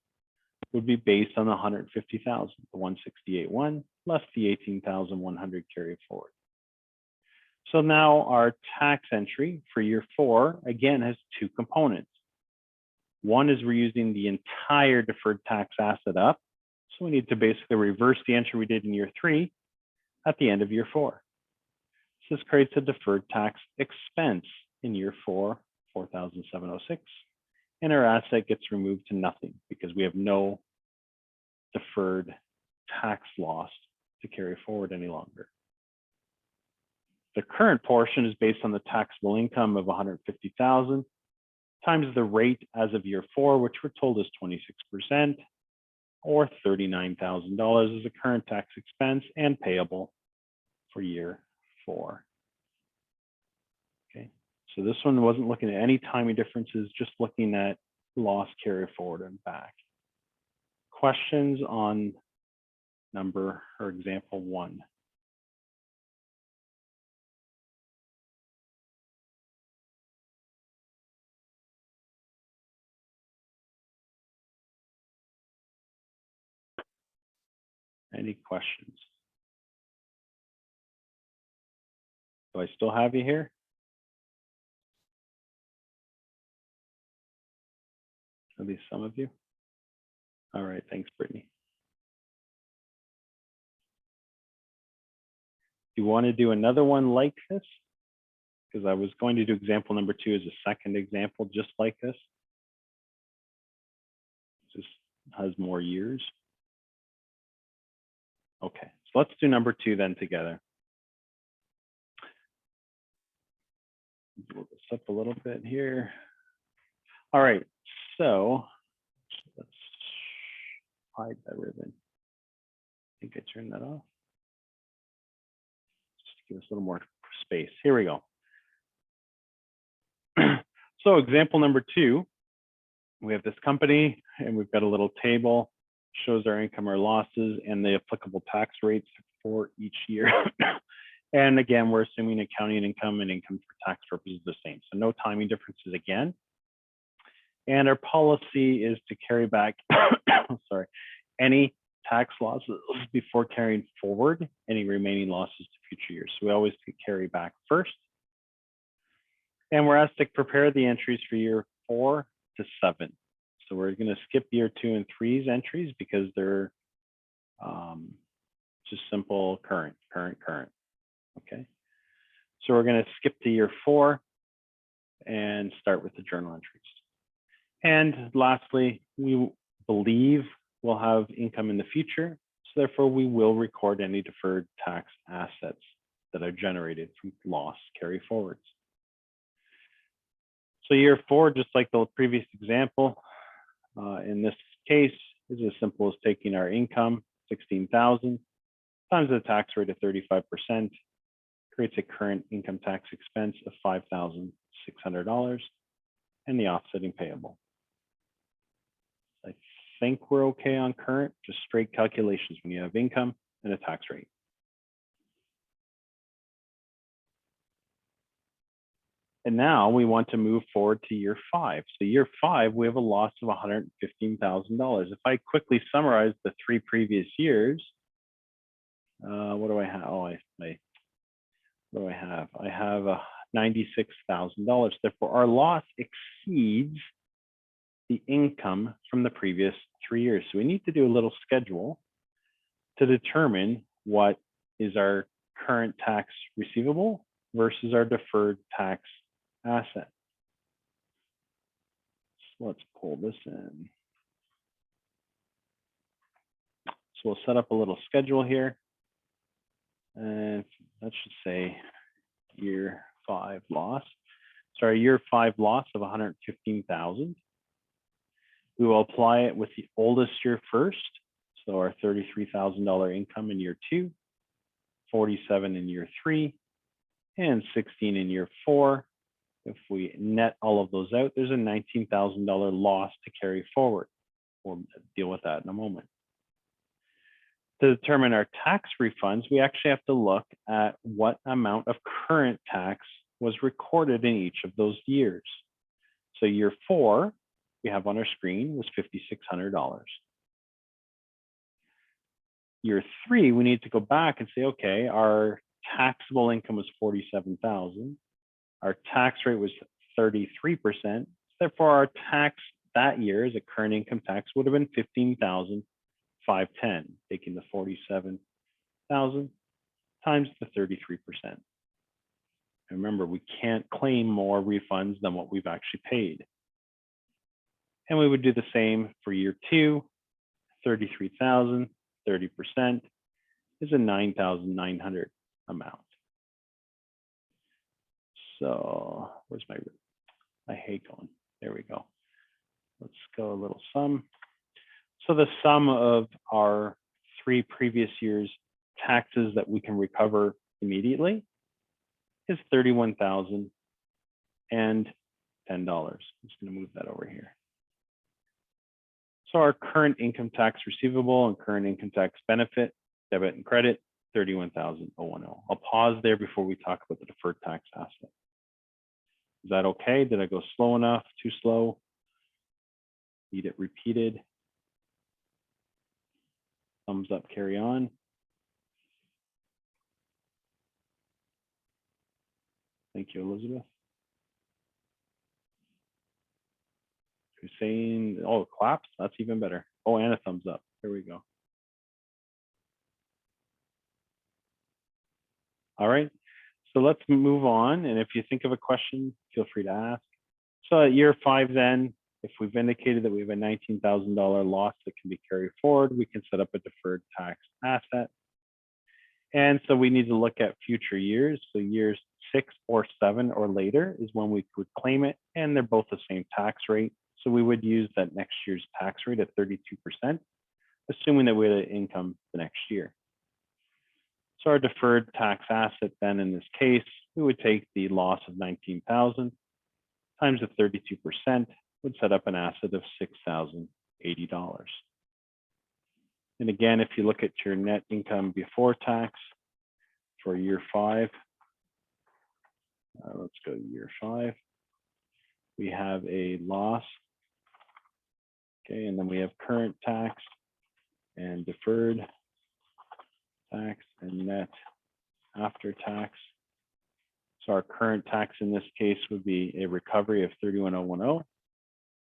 would be based on the 150,000, the 168,1 less the 18,100 carried forward. So now our tax entry for year 4 again has 2 components. One is we're using the entire deferred tax asset up. So we need to basically reverse the entry we did in year 3 at the end of year 4. So this creates a deferred tax expense in year 4, 4,706, and our asset gets removed to nothing because we have no deferred tax loss to carry forward any longer. The current portion is based on the taxable income of 150,000 times the rate as of year 4, which we're told is 26%, or $39,000 as a current tax expense and payable for year 4. Okay, so this one wasn't looking at any timing differences, just looking at loss carry forward and back. Questions on number or example 1? Any questions? Do I still have you here? At least some of you. All right, thanks, Brittany. Do you want to do another one like this? Because I was going to do example number 2 as a second example, just like this. Just has more years. Okay, so let's do number 2 then together. Move this up a little bit here. All right, so let's hide that ribbon. I think I turned that off. Just give us a little more space. Here we go. So example number 2, we have this company and we've got a little table, shows our income or losses and the applicable tax rates for each year. And again, we're assuming accounting income and income for tax purposes the same. So no timing differences again. And our policy is to carry back, sorry, any tax losses before carrying forward any remaining losses to future years. So we always carry back first. And we're asked to prepare the entries for year 4 to 7. So we're going to skip year 2 and 3's entries because they're just simple current. Okay. So we're going to skip to year 4 and start with the journal entries. And lastly, we believe we'll have income in the future. So therefore, we will record any deferred tax assets that are generated from loss carry forwards. So year 4, just like the previous example, in this case, is as simple as taking our income, 16,000, times the tax rate of 35%, creates a current income tax expense of $5,600 and the offsetting payable. I think we're okay on current, just straight calculations when you have income and a tax rate. And now we want to move forward to year 5. So year 5, we have a loss of $115,000. If I quickly summarize the 3 previous years, what do I have? Oh, what do I have? I have $96,000. Therefore, our loss exceeds the income from the previous 3 years. So we need to do a little schedule to determine what is our current tax receivable versus our deferred tax asset. So let's pull this in. So we'll set up a little schedule here. And that should say year 5 loss. So our year 5 loss of $115,000. We will apply it with the oldest year first. So our $33,000 income in year 2, 47 in year 3, and 16 in year 4. If we net all of those out, there's a $19,000 loss to carry forward. We'll deal with that in a moment. To determine our tax refunds, we actually have to look at what amount of current tax was recorded in each of those years. So year 4, we have on our screen, was $5,600. Year 3, we need to go back and say, okay, our taxable income was $47,000. Our tax rate was 33%. Therefore, our tax that year as a current income tax would have been $15,510, taking the $47,000 times the 33%. And remember, we can't claim more refunds than what we've actually paid. And we would do the same for year 2, 33,000, 30% is a 9,900 amount. So where's I hate going, there we go. Let's go a little sum. So the sum of our 3 previous years' taxes that we can recover immediately is $31,010. I'm just going to move that over here. So our current income tax receivable and current income tax benefit, debit and credit, $31,010. I'll pause there before we talk about the deferred tax asset. Is that okay? Did I go slow enough? Too slow? Need it repeated? Thumbs up, carry on. Thank you, Elizabeth. Hussein, oh, claps, that's even better. Oh, and a thumbs up. There we go. All right, so let's move on. And if you think of a question, feel free to ask. So at year 5 then, if we've indicated that we have a $19,000 loss that can be carried forward, we can set up a deferred tax asset. And so we need to look at future years. So years 6 or 7 or later is when we would claim it, and they're both the same tax rate. So we would use that next year's tax rate at 32%, assuming that we had income the next year. So our deferred tax asset then in this case, we would take the loss of 19,000 times the 32% would set up an asset of $6,080. And again, if you look at your net income before tax for year 5, let's go to year 5. We have a loss, okay, and then we have current tax and deferred tax and net after tax. So our current tax in this case would be a recovery of 31,010,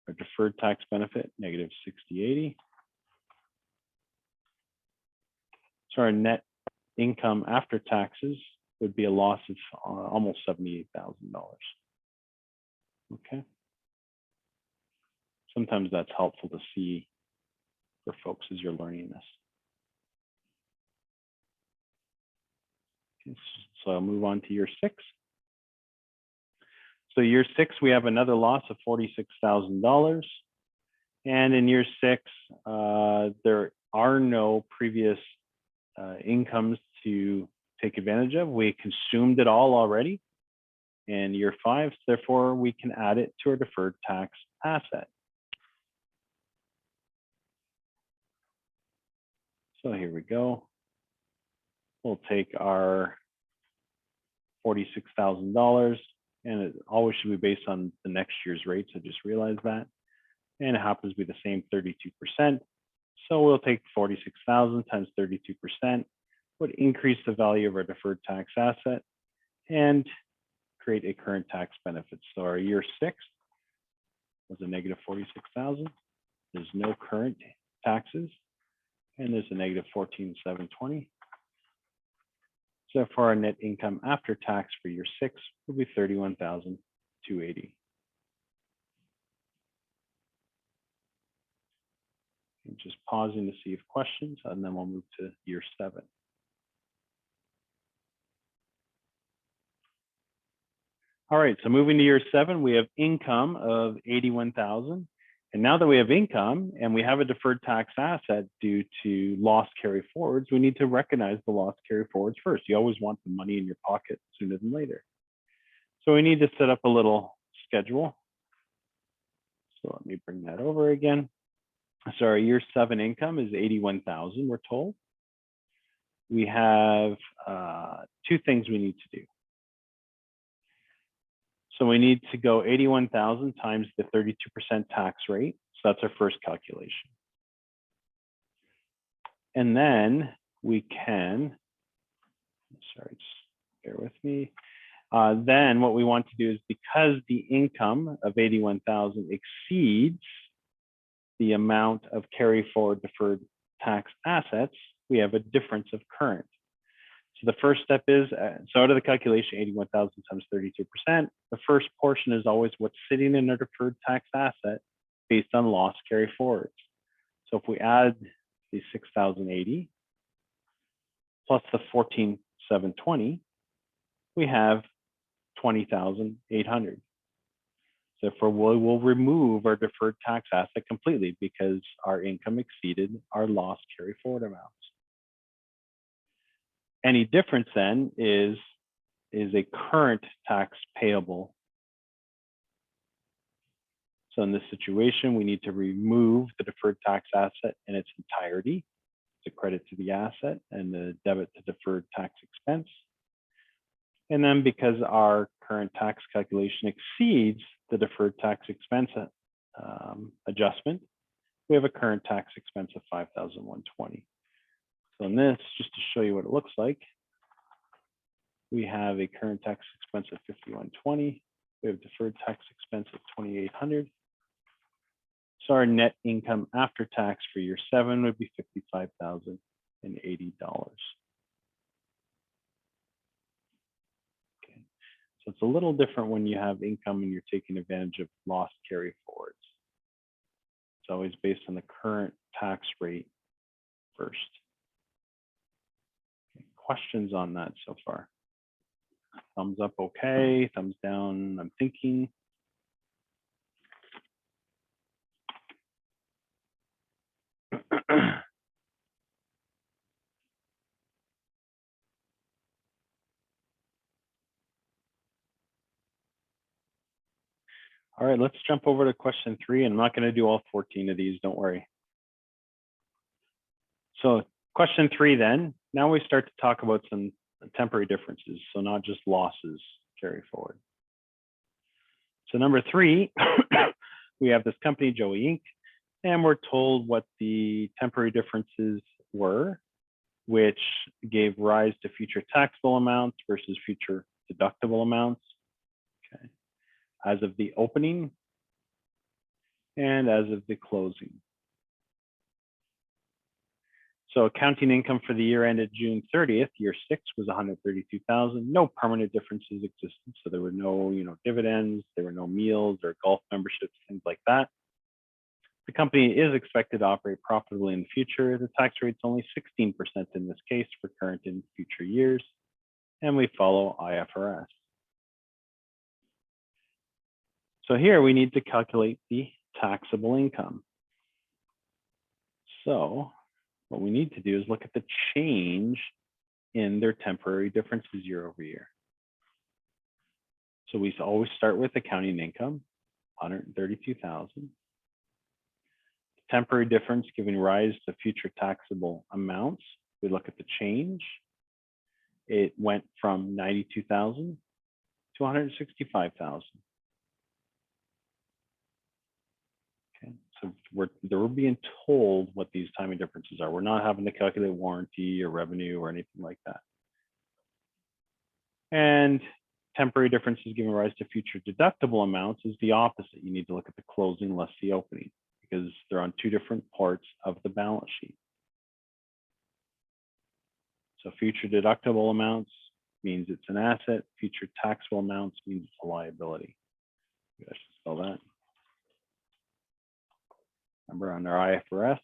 our deferred tax benefit negative 6080. So our net income after taxes would be a loss of almost $78,000. Okay. Sometimes that's helpful to see for folks as you're learning this. Okay, so I'll move on to year 6. So year 6, we have another loss of $46,000. And in year 6, there are no previous incomes to take advantage of. We consumed it all already in year 5, so therefore we can add it to our deferred tax asset. So here we go. We'll take our $46,000, and it always should be based on the next year's rate, so just realize that. And it happens to be the same 32%. So we'll take 46,000 times 32%, would increase the value of our deferred tax asset and create a current tax benefit. So our year 6 was a negative 46,000. There's no current taxes, and there's a negative 14,720. So for our net income after tax for year 6 will be 31,280. And just pausing to see if questions, and then we'll move to year 7. All right, so moving to year 7, we have income of 81,000. And now that we have income and we have a deferred tax asset due to loss carry forwards, we need to recognize the loss carry forwards first. You always want the money in your pocket sooner than later. So we need to set up a little schedule. So let me bring that over again. So our year 7 income is 81,000, we're told. We have 2 things we need to do. So we need to go 81,000 times the 32% tax rate. So that's our first calculation. And then we can, sorry, just bear with me. Then what we want to do is, because the income of 81,000 exceeds the amount of carry forward deferred tax assets, we have a difference of current. So the first step is, so out of the calculation, 81,000 times 32%, the first portion is always what's sitting in a deferred tax asset based on loss carry forwards. So if we add the 6,080 plus the 14,720, we have 20,800. So therefore, we'll remove our deferred tax asset completely because our income exceeded our loss carry forward amounts. Any difference then is a current tax payable. So in this situation, we need to remove the deferred tax asset in its entirety, to credit to the asset, and the debit to deferred tax expense. And then because our current tax calculation exceeds the deferred tax expense adjustment, we have a current tax expense of 5,120. So in this, just to show you what it looks like, we have a current tax expense of 5120. We have deferred tax expense of 2800. So our net income after tax for year 7 would be $55,080. Okay. So it's a little different when you have income and you're taking advantage of loss carry forwards. It's always based on the current tax rate first. Okay. Questions on that so far? Thumbs up, okay. Thumbs down, I'm thinking. All right, let's jump over to question 3. I'm not going to do all 14 of these, don't worry. So question 3 then, now we start to talk about some temporary differences, so not just losses carry forward. So number 3, we have this company, Joey Inc., and we're told what the temporary differences were, which gave rise to future taxable amounts versus future deductible amounts. Okay. As of the opening and as of the closing. So accounting income for the year ended June 30th, year 6 was 132,000. No permanent differences existed. So there were no, dividends, there were no meals or golf memberships, things like that. The company is expected to operate profitably in the future. The tax rate's only 16% in this case for current and future years, and we follow IFRS. So here we need to calculate the taxable income. So what we need to do is look at the change in their temporary differences year over year. So we always start with accounting income, 132,000. Temporary difference giving rise to future taxable amounts. We look at the change. It went from 92,000 to 165,000. Okay, so we're being told what these timing differences are. We're not having to calculate warranty or revenue or anything like that. And temporary differences giving rise to future deductible amounts is the opposite. You need to look at the closing less the opening, because they're on two different parts of the balance sheet. So future deductible amounts means it's an asset. Future taxable amounts means it's a liability. I should spell that. Remember, under IFRS,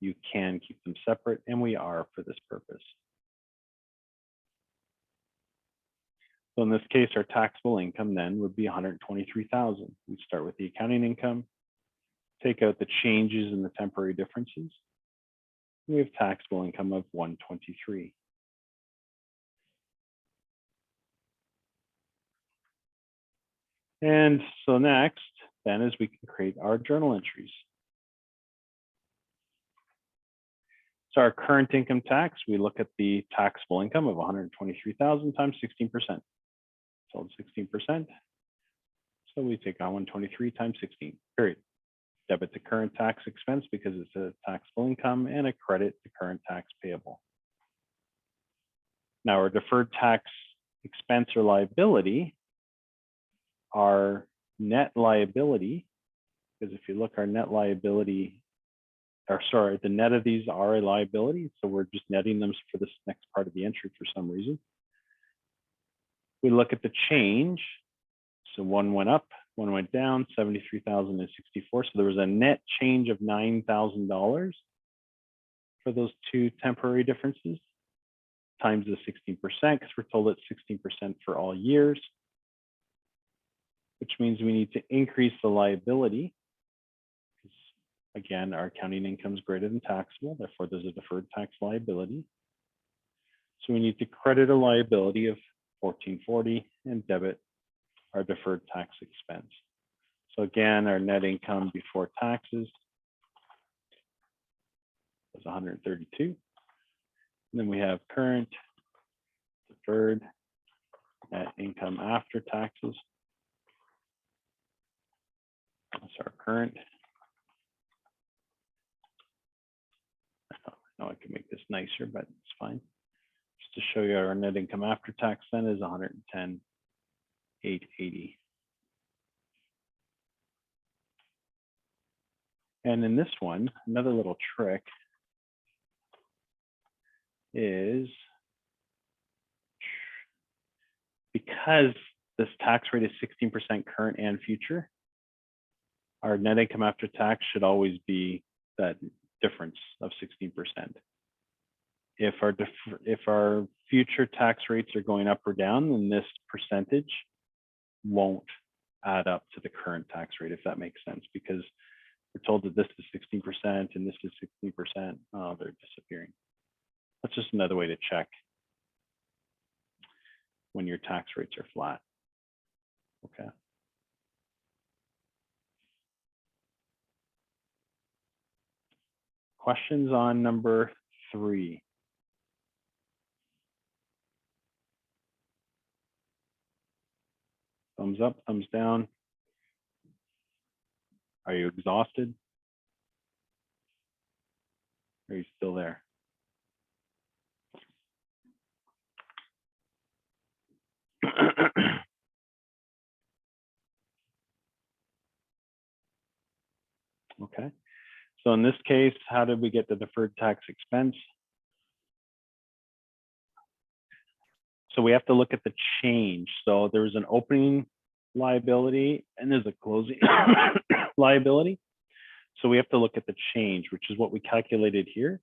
you can keep them separate, and we are for this purpose. So in this case, our taxable income then would be 123,000. We start with the accounting income, take out the changes in the temporary differences. We have taxable income of 123. And so next, then, is we can create our journal entries. So our current income tax, we look at the taxable income of 123,000 times 16%. So 16%. So we take on 123 times 16, period. Debit the current tax expense because it's a taxable income, and a credit the current tax payable. Now our deferred tax expense or liability, our net liability, because if you look, our net liability, or sorry, the net of these are a liability. So we're just netting them for this next part of the entry for some reason. We look at the change. So one went up, one went down, 73,064. So there was a net change of $9,000 for those two temporary differences, times the 16%, because we're told it's 16% for all years, which means we need to increase the liability. Because again, our accounting income is greater than taxable, therefore there's a deferred tax liability. So we need to credit a liability of 1440 and debit our deferred tax expense. So again, our net income before taxes was 132. And then we have current deferred net income after taxes. That's our current. Now I can make this nicer, but it's fine. Just to show you our net income after tax then is 110,880. And in this one, another little trick is because this tax rate is 16% current and future, our net income after tax should always be that difference of 16%. If our future tax rates are going up or down, then this percentage won't add up to the current tax rate, if that makes sense, because we're told that this is 16% and this is 16%. Oh, they're disappearing. That's just another way to check when your tax rates are flat. Okay. Questions on number 3? Thumbs up, thumbs down. Are you exhausted? Are you still there? Okay. So in this case, how did we get the deferred tax expense? So we have to look at the change. So there's an opening liability and there's a closing liability. So we have to look at the change, which is what we calculated here.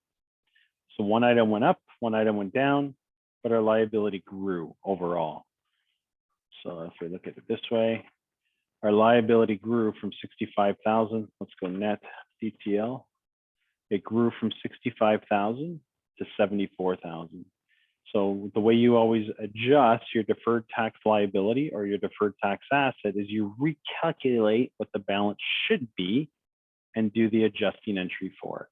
So one item went up, one item went down, but our liability grew overall. So if we look at it this way, our liability grew from 65,000. Let's go net DTL. It grew from 65,000 to 74,000. So the way you always adjust your deferred tax liability or your deferred tax asset is you recalculate what the balance should be and do the adjusting entry for it.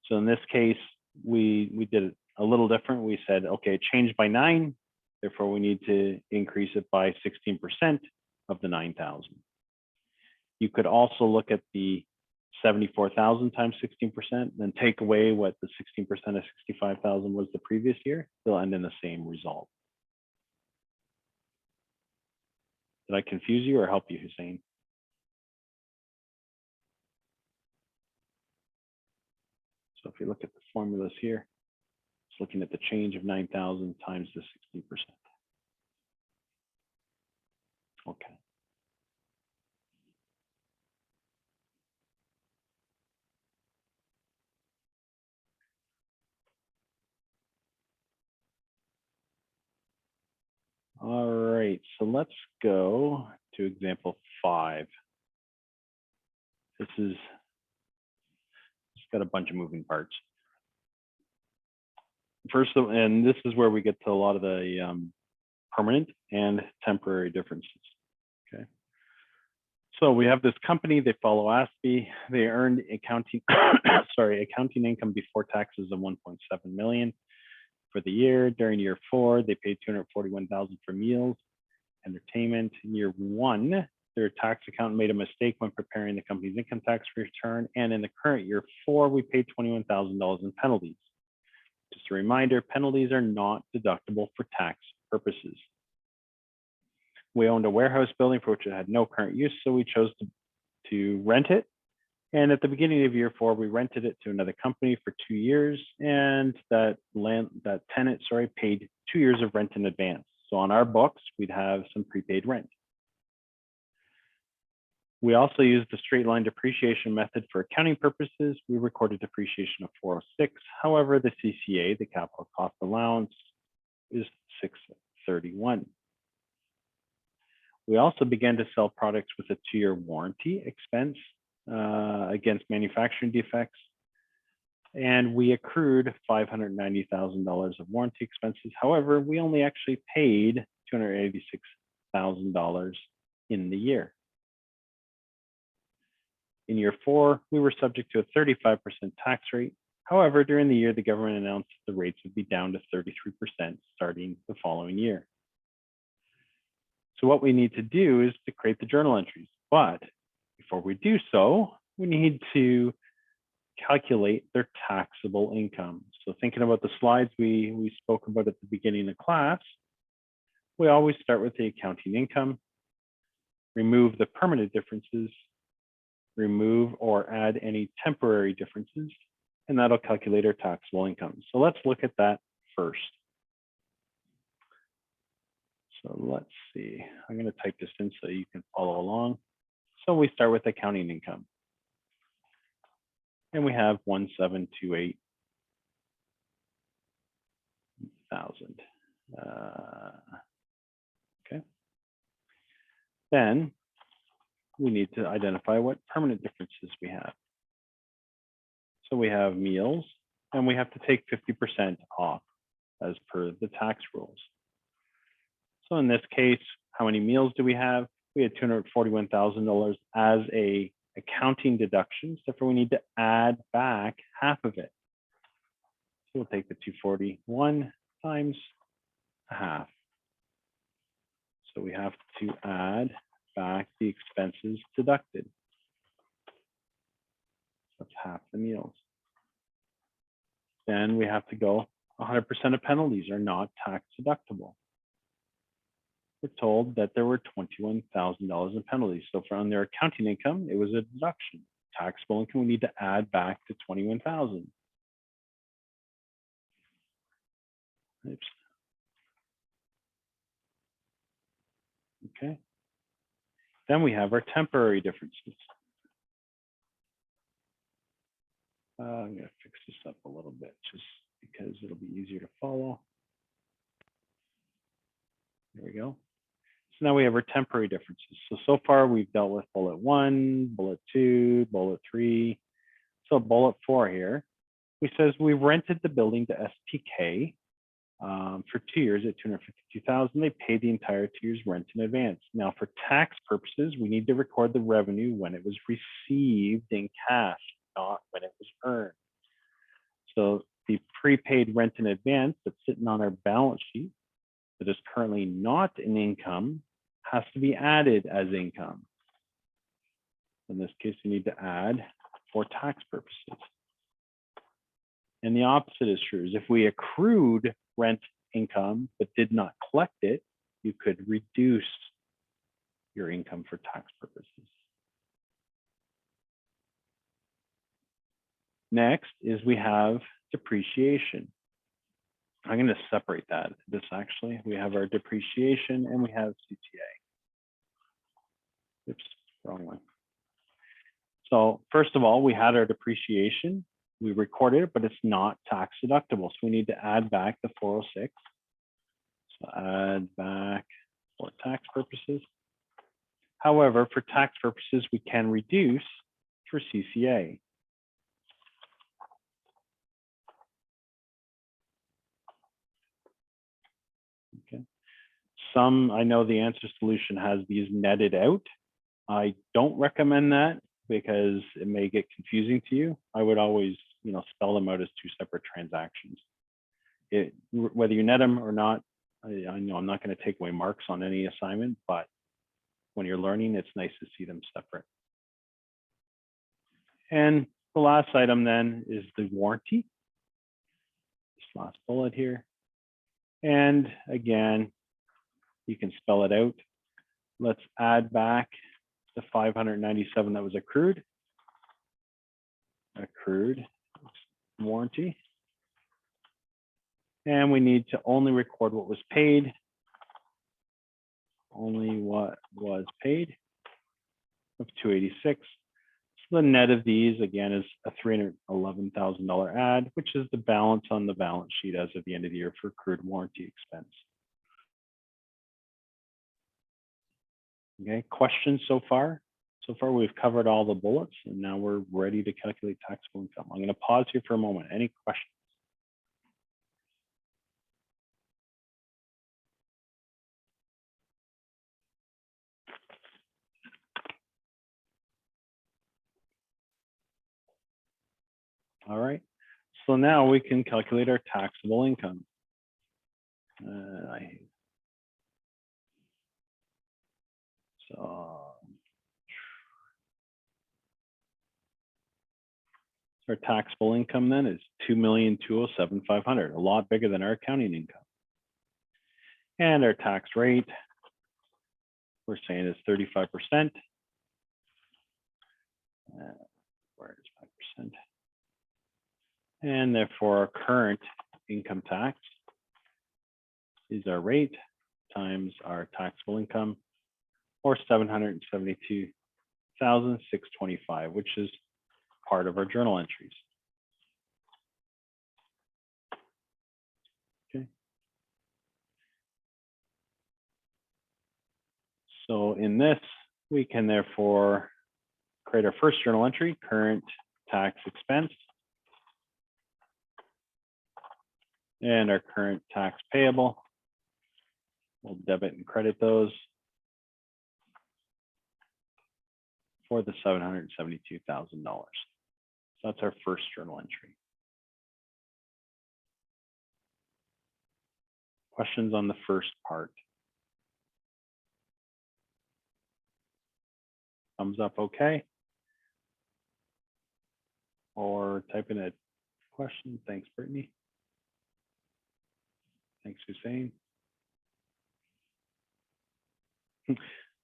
So in this case, we did it a little different. We said, okay, it changed by 9, therefore we need to increase it by 16% of the 9,000. You could also look at the 74,000 times 16%, then take away what the 16% of 65,000 was the previous year. They'll end in the same result. Did I confuse you or help you, Hussein? So if you look at the formulas here, it's looking at the change of 9,000 times the 60%. Okay. All right, so let's go to example 5. This is it's got a bunch of moving parts. First, and this is where we get to a lot of the permanent and temporary differences. Okay. So we have this company, they follow ASPE. They earned accounting, accounting income before taxes of 1.7 million for the year. During year 4, they paid 241,000 for meals, entertainment. In year 1, their tax accountant made a mistake when preparing the company's income tax return. And in the current year 4, we paid $21,000 in penalties. Just a reminder, penalties are not deductible for tax purposes. We owned a warehouse building for which it had no current use, so we chose to rent it. And at the beginning of year 4, we rented it to another company for 2 years, and that tenant, paid 2 years of rent in advance. So on our books, we'd have some prepaid rent. We also used the straight line depreciation method for accounting purposes. We recorded depreciation of 406. However, the CCA, the capital cost allowance, is 631. We also began to sell products with a 2-year warranty expense against manufacturing defects. And we accrued $590,000 of warranty expenses. However, we only actually paid $286,000 in the year. In year 4, we were subject to a 35% tax rate. However, during the year, the government announced that the rates would be down to 33% starting the following year. So what we need to do is to create the journal entries. But before we do so, we need to calculate their taxable income. So thinking about the slides we spoke about at the beginning of class, we always start with the accounting income, remove the permanent differences, remove or add any temporary differences, and that'll calculate our taxable income. So let's look at that first. So let's see, I'm going to type this in so you can follow along. So we start with accounting income. And we have 1,728,000. Okay. Then we need to identify what permanent differences we have. So we have meals, and we have to take 50% off as per the tax rules. So in this case, how many meals do we have? We had $241,000 as a accounting deduction, so therefore we need to add back half of it. So we'll take the 241 times a half. So we have to add back the expenses deducted. That's half the meals. Then we have to go 100% of penalties are not tax deductible. We're told that there were $21,000 in penalties. So from their accounting income, it was a deduction. Taxable income, we need to add back to 21,000. Oops. Okay. Then we have our temporary differences. I'm going to fix this up a little bit just because it'll be easier to follow. There we go. So now we have our temporary differences. So far we've dealt with bullet 1, bullet 2, bullet 3. So bullet 4 here, we says we rented the building to SPK for 2 years at $252,000. They paid the entire 2 years rent in advance. Now for tax purposes, we need to record the revenue when it was received in cash, not when it was earned. So the prepaid rent in advance that's sitting on our balance sheet that is currently not an income has to be added as income. In this case, we need to add for tax purposes. And the opposite is true. Is if we accrued rent income but did not collect it, you could reduce your income for tax purposes. Next is we have depreciation. I'm going to separate this actually. We have our depreciation and we have CTA. Oops, wrong one. So first of all, we had our depreciation. We recorded it, but it's not tax deductible. So we need to add back the 406. So add back for tax purposes. However, for tax purposes, we can reduce for CCA. Okay. I know the answer solution has these netted out. I don't recommend that because it may get confusing to you. I would always, spell them out as two separate transactions. Whether you net them or not, I know I'm not going to take away marks on any assignment, but when you're learning, it's nice to see them separate. And the last item then is the warranty. This last bullet here. And again, you can spell it out. Let's add back the 597 that was accrued. Accrued warranty. And we need to only record what was paid. Only what was paid of 286. So the net of these again is a $311,000 add, which is the balance on the balance sheet as of the end of the year for accrued warranty expense. Okay, questions so far? So far we've covered all the bullets and now we're ready to calculate taxable income. I'm going to pause here for a moment. Any questions? All right, so now we can calculate our taxable income. Our taxable income then is $2,207,500, a lot bigger than our accounting income. And our tax rate, we're saying is 35%. Where is 5%? And therefore, our current income tax is our rate times our taxable income, or $772,625, which is part of our journal entries. Okay. So in this, we can therefore create our first journal entry, current tax expense, and our current tax payable. We'll debit and credit those for the $772,000. So that's our first journal entry. Questions on the first part? Thumbs up, okay? Or type in a question. Thanks, Brittany. Thanks, Hussein.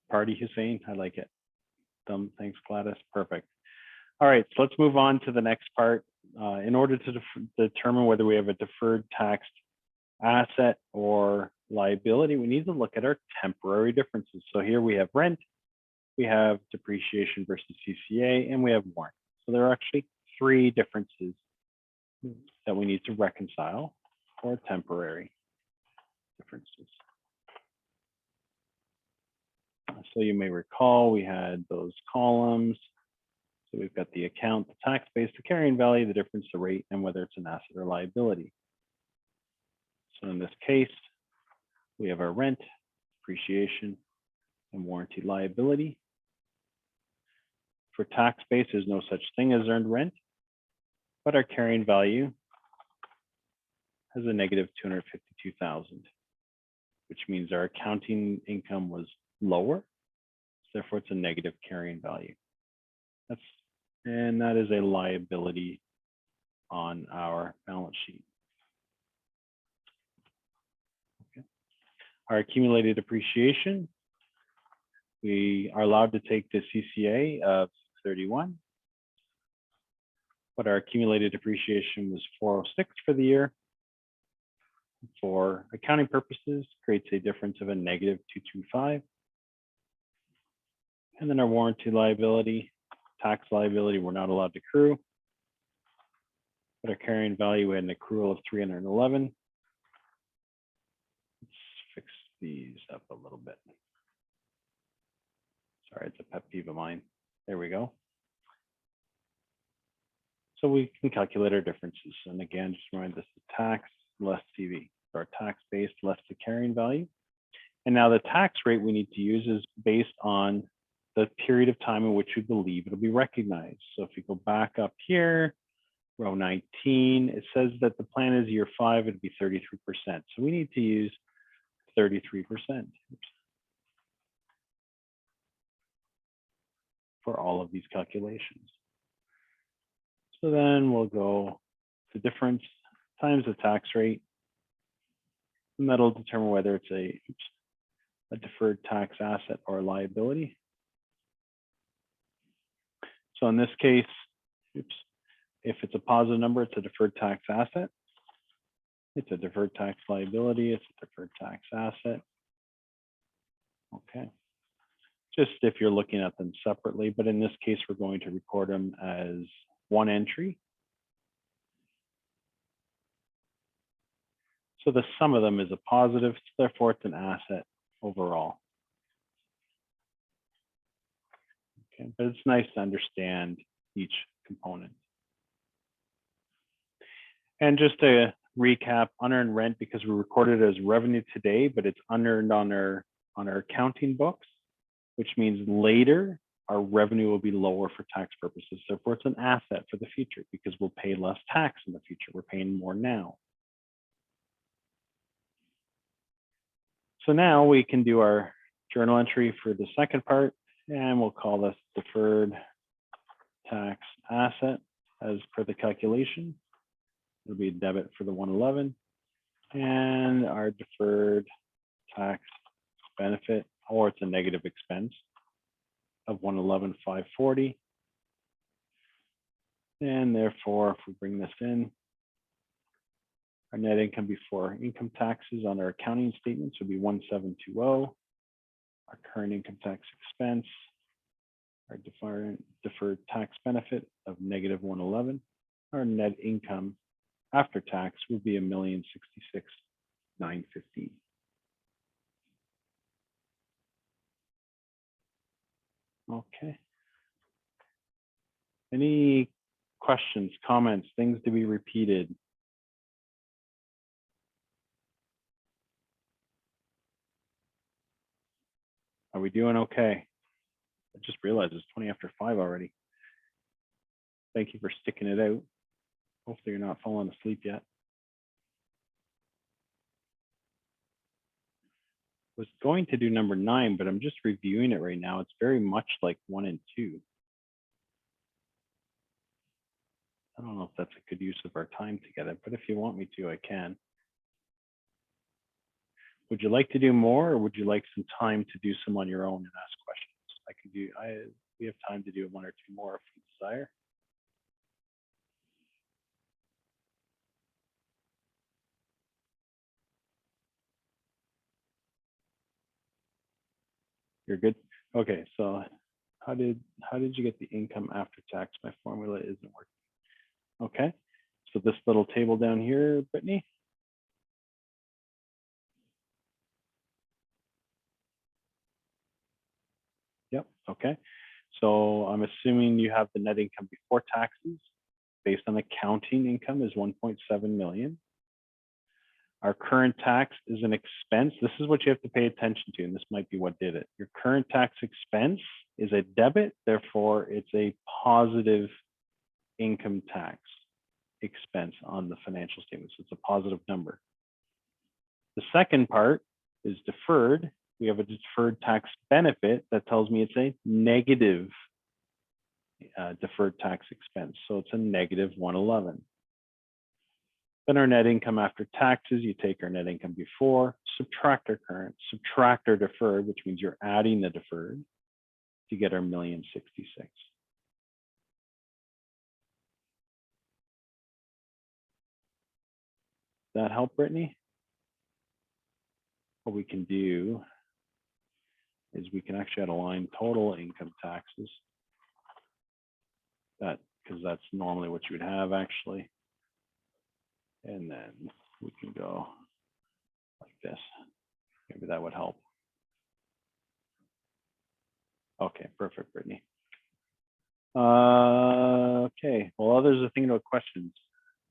Party Hussein, I like it. Thanks, Gladys. Perfect. All right, so let's move on to the next part. In order to determine whether we have a deferred tax asset or liability, we need to look at our temporary differences. So here we have rent, we have depreciation versus CCA, and we have warrant. So there are actually three differences that we need to reconcile for temporary differences. So you may recall we had those columns. So we've got the account, the tax base, the carrying value, the difference, the rate, and whether it's an asset or liability. So in this case, we have our rent, depreciation, and warranty liability. For tax base, there's no such thing as earned rent, but our carrying value has a negative $252,000, which means our accounting income was lower, therefore it's a negative carrying value. That is a liability on our balance sheet. Okay. Our accumulated depreciation, we are allowed to take the CCA of 31, but our accumulated depreciation was 406 for the year. For accounting purposes, creates a difference of a negative 225. And then our warranty liability, tax liability, we're not allowed to accrue. But our carrying value, we had an accrual of 311. Let's fix these up a little bit. Sorry, it's a pet peeve of mine. There we go. So we can calculate our differences. And again, just remember this is tax less CV. So our tax base less the carrying value. And now the tax rate we need to use is based on the period of time in which we believe it'll be recognized. So if you go back up here, row 19, it says that the plan is year 5, it'd be 33%. So we need to use 33% for all of these calculations. So then we'll go the difference times the tax rate, and that'll determine whether it's a deferred tax asset or a liability. So in this case, if it's a positive number, it's a deferred tax asset. It's a deferred tax liability. It's a deferred tax asset. Okay. Just if you're looking at them separately, but in this case, we're going to record them as one entry. So the sum of them is a positive, therefore it's an asset overall. Okay, but it's nice to understand each component. And just to recap, unearned rent, because we recorded it as revenue today, but it's unearned on our accounting books, which means later our revenue will be lower for tax purposes. Therefore, it's an asset for the future because we'll pay less tax in the future. We're paying more now. So now we can do our journal entry for the second part, and we'll call this deferred tax asset as per the calculation. It'll be a debit for the 111, and our deferred tax benefit, or it's a negative expense of 111,540. And therefore, if we bring this in, our net income before income taxes on our accounting statements would be 1,720. Our current income tax expense, our deferred tax benefit of negative 111. Our net income after tax would be 1,066,915. Okay. Any questions, comments, things to be repeated? Are we doing okay? I just realized it's 20 after 5 already. Thank you for sticking it out. Hopefully you're not falling asleep yet. I was going to do number 9, but I'm just reviewing it right now. It's very much like 1 and 2. I don't know if that's a good use of our time together, but if you want me to, I can. Would you like to do more, or would you like some time to do some on your own and ask questions? We have time to do 1 or 2 more if you desire. You're good? Okay, so how did you get the income after tax? My formula isn't working. Okay, so this little table down here, Brittany. Yep, okay. So I'm assuming you have the net income before taxes based on accounting income is 1.7 million. Our current tax is an expense. This is what you have to pay attention to, and this might be what did it. Your current tax expense is a debit, therefore it's a positive income tax expense on the financial statements. It's a positive number. The second part is deferred. We have a deferred tax benefit that tells me it's a negative deferred tax expense. So it's a negative 111. Then our net income after taxes, you take our net income before, subtract our current, subtract our deferred, which means you're adding the deferred to get our 1,066,000. That help, Brittany? What we can do is we can actually add a line total income taxes. Because that's normally what you would have actually. And then we can go like this. Maybe that would help. Okay, perfect, Brittany. Okay, well, others are thinking about questions.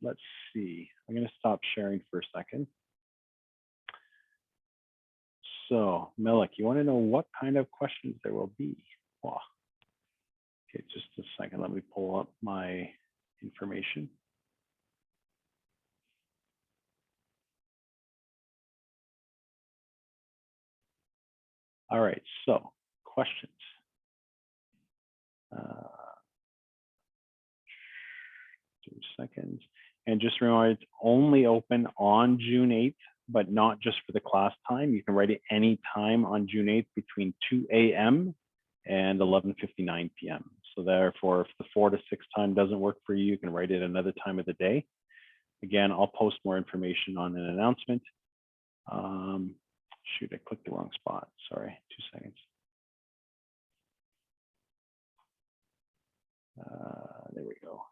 Let's see. I'm going to stop sharing for a second. So, Melik, you want to know what kind of questions there will be? Wow. Okay, just a second. Let me pull up my information. All right, so questions. 2 seconds. And just remember, it's only open on June 8th, but not just for the class time. You can write it any time on June 8th between 2 a.m. and 11:59 p.m. So therefore, if the 4 to 6 time doesn't work for you, you can write it another time of the day. Again, I'll post more information on an announcement. Shoot, I clicked the wrong spot. Sorry, 2 seconds. There we go.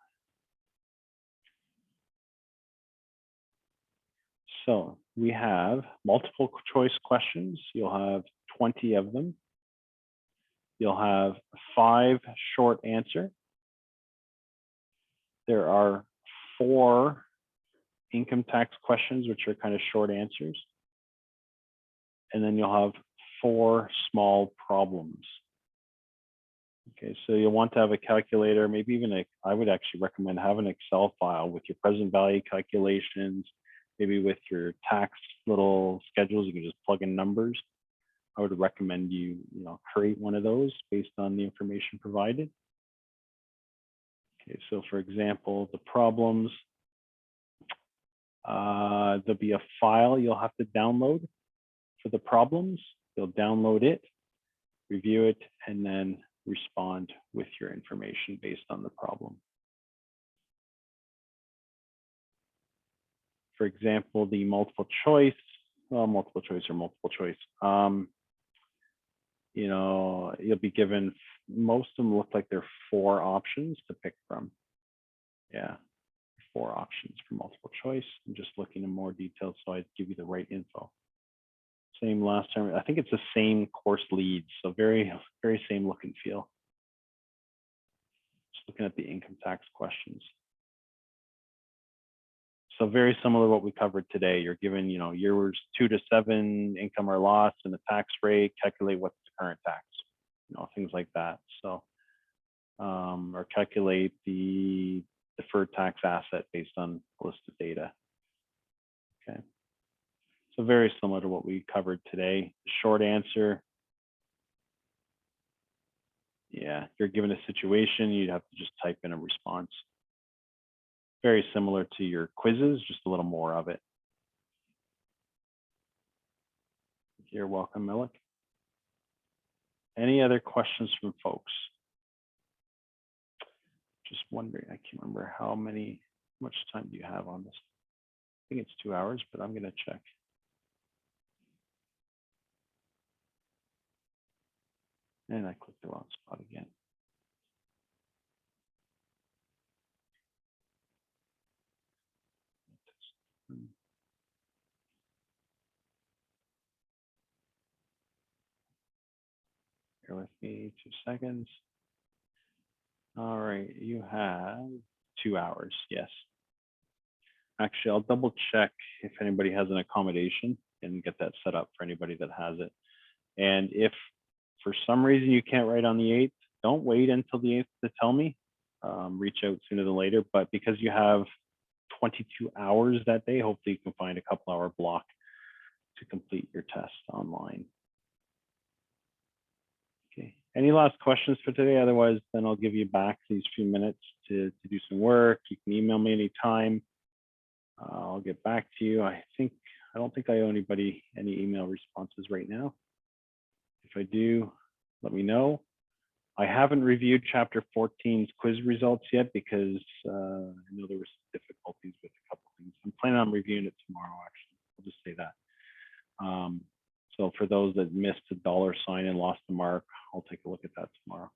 So we have multiple choice questions. You'll have 20 of them. You'll have 5 short answer. There are 4 income tax questions, which are kind of short answers. And then you'll have 4 small problems. Okay, so you'll want to have a calculator, maybe even I would actually recommend having an Excel file with your present value calculations, maybe with your tax little schedules, you can just plug in numbers. I would recommend you create one of those based on the information provided. Okay, so for example, the problems, there'll be a file you'll have to download for the problems. You'll download it, review it, and then respond with your information based on the problem. For example, the multiple choice, well, multiple choice or multiple choice. You know, you'll be given, most of them look like they're 4 options to pick from. Yeah, 4 options for multiple choice. I'm just looking in more detail so I give you the right info. Same last time. I think it's the same course leads, so very, very same look and feel. Just looking at the income tax questions. So very similar to what we covered today. You're given, you know, years 2 to 7, income or loss, and the tax rate. Calculate what's the current tax, you know, things like that. So, or calculate the deferred tax asset based on listed data. Okay. So very similar to what we covered today. Short answer. Yeah, you're given a situation, you'd have to just type in a response. Very similar to your quizzes, just a little more of it. You're welcome, Milik. Any other questions from folks? Just wondering, I can't remember how much time do you have on this? I think it's 2 hours, but I'm gonna check. And I clicked the wrong spot again. Bear with me 2 seconds. All right, you have 2 hours, yes. Actually, I'll double check if anybody has an accommodation and get that set up for anybody that has it. And if for some reason you can't write on the 8th, don't wait until the 8th to tell me. Reach out sooner than later, but because you have 22 hours that day, hopefully you can find a couple-hour block to complete your test online. Okay, any last questions for today? Otherwise, then I'll give you back these few minutes to do some work. You can email me anytime. I'll get back to you. I don't think I owe anybody any email responses right now. If I do, let me know. I haven't reviewed chapter 14's quiz results yet because I know there were some difficulties with a couple things. I'm planning on reviewing it tomorrow, actually. I'll just say that. So for those that missed the $ sign and lost the mark, I'll take a look at that tomorrow.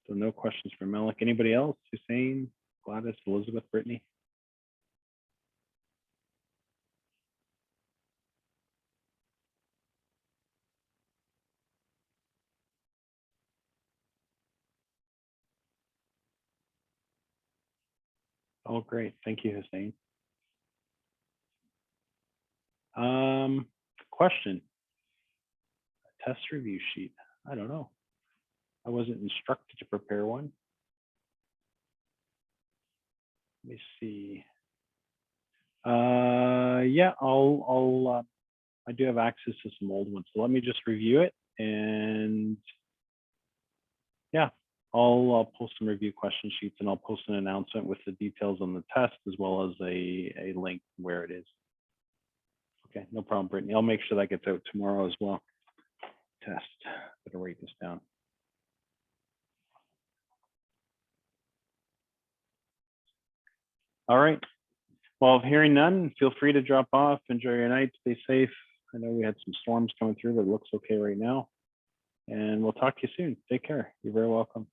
So no questions for Melik. Anybody else? Hussein, Gladys, Elizabeth, Brittany? Oh, great. Thank you, Hussein. Question. A test review sheet. I don't know. I wasn't instructed to prepare one. Let me see. Yeah, I do have access to some old ones. So let me just review it, and yeah, I'll post some review question sheets, and I'll post an announcement with the details on the test as well as a link where it is. Okay, no problem, Brittany. I'll make sure that gets out tomorrow as well. Test. Better write this down. All right. Well, hearing none, feel free to drop off. Enjoy your night. Stay safe. I know we had some storms coming through, but it looks okay right now. And we'll talk to you soon. Take care. You're very welcome.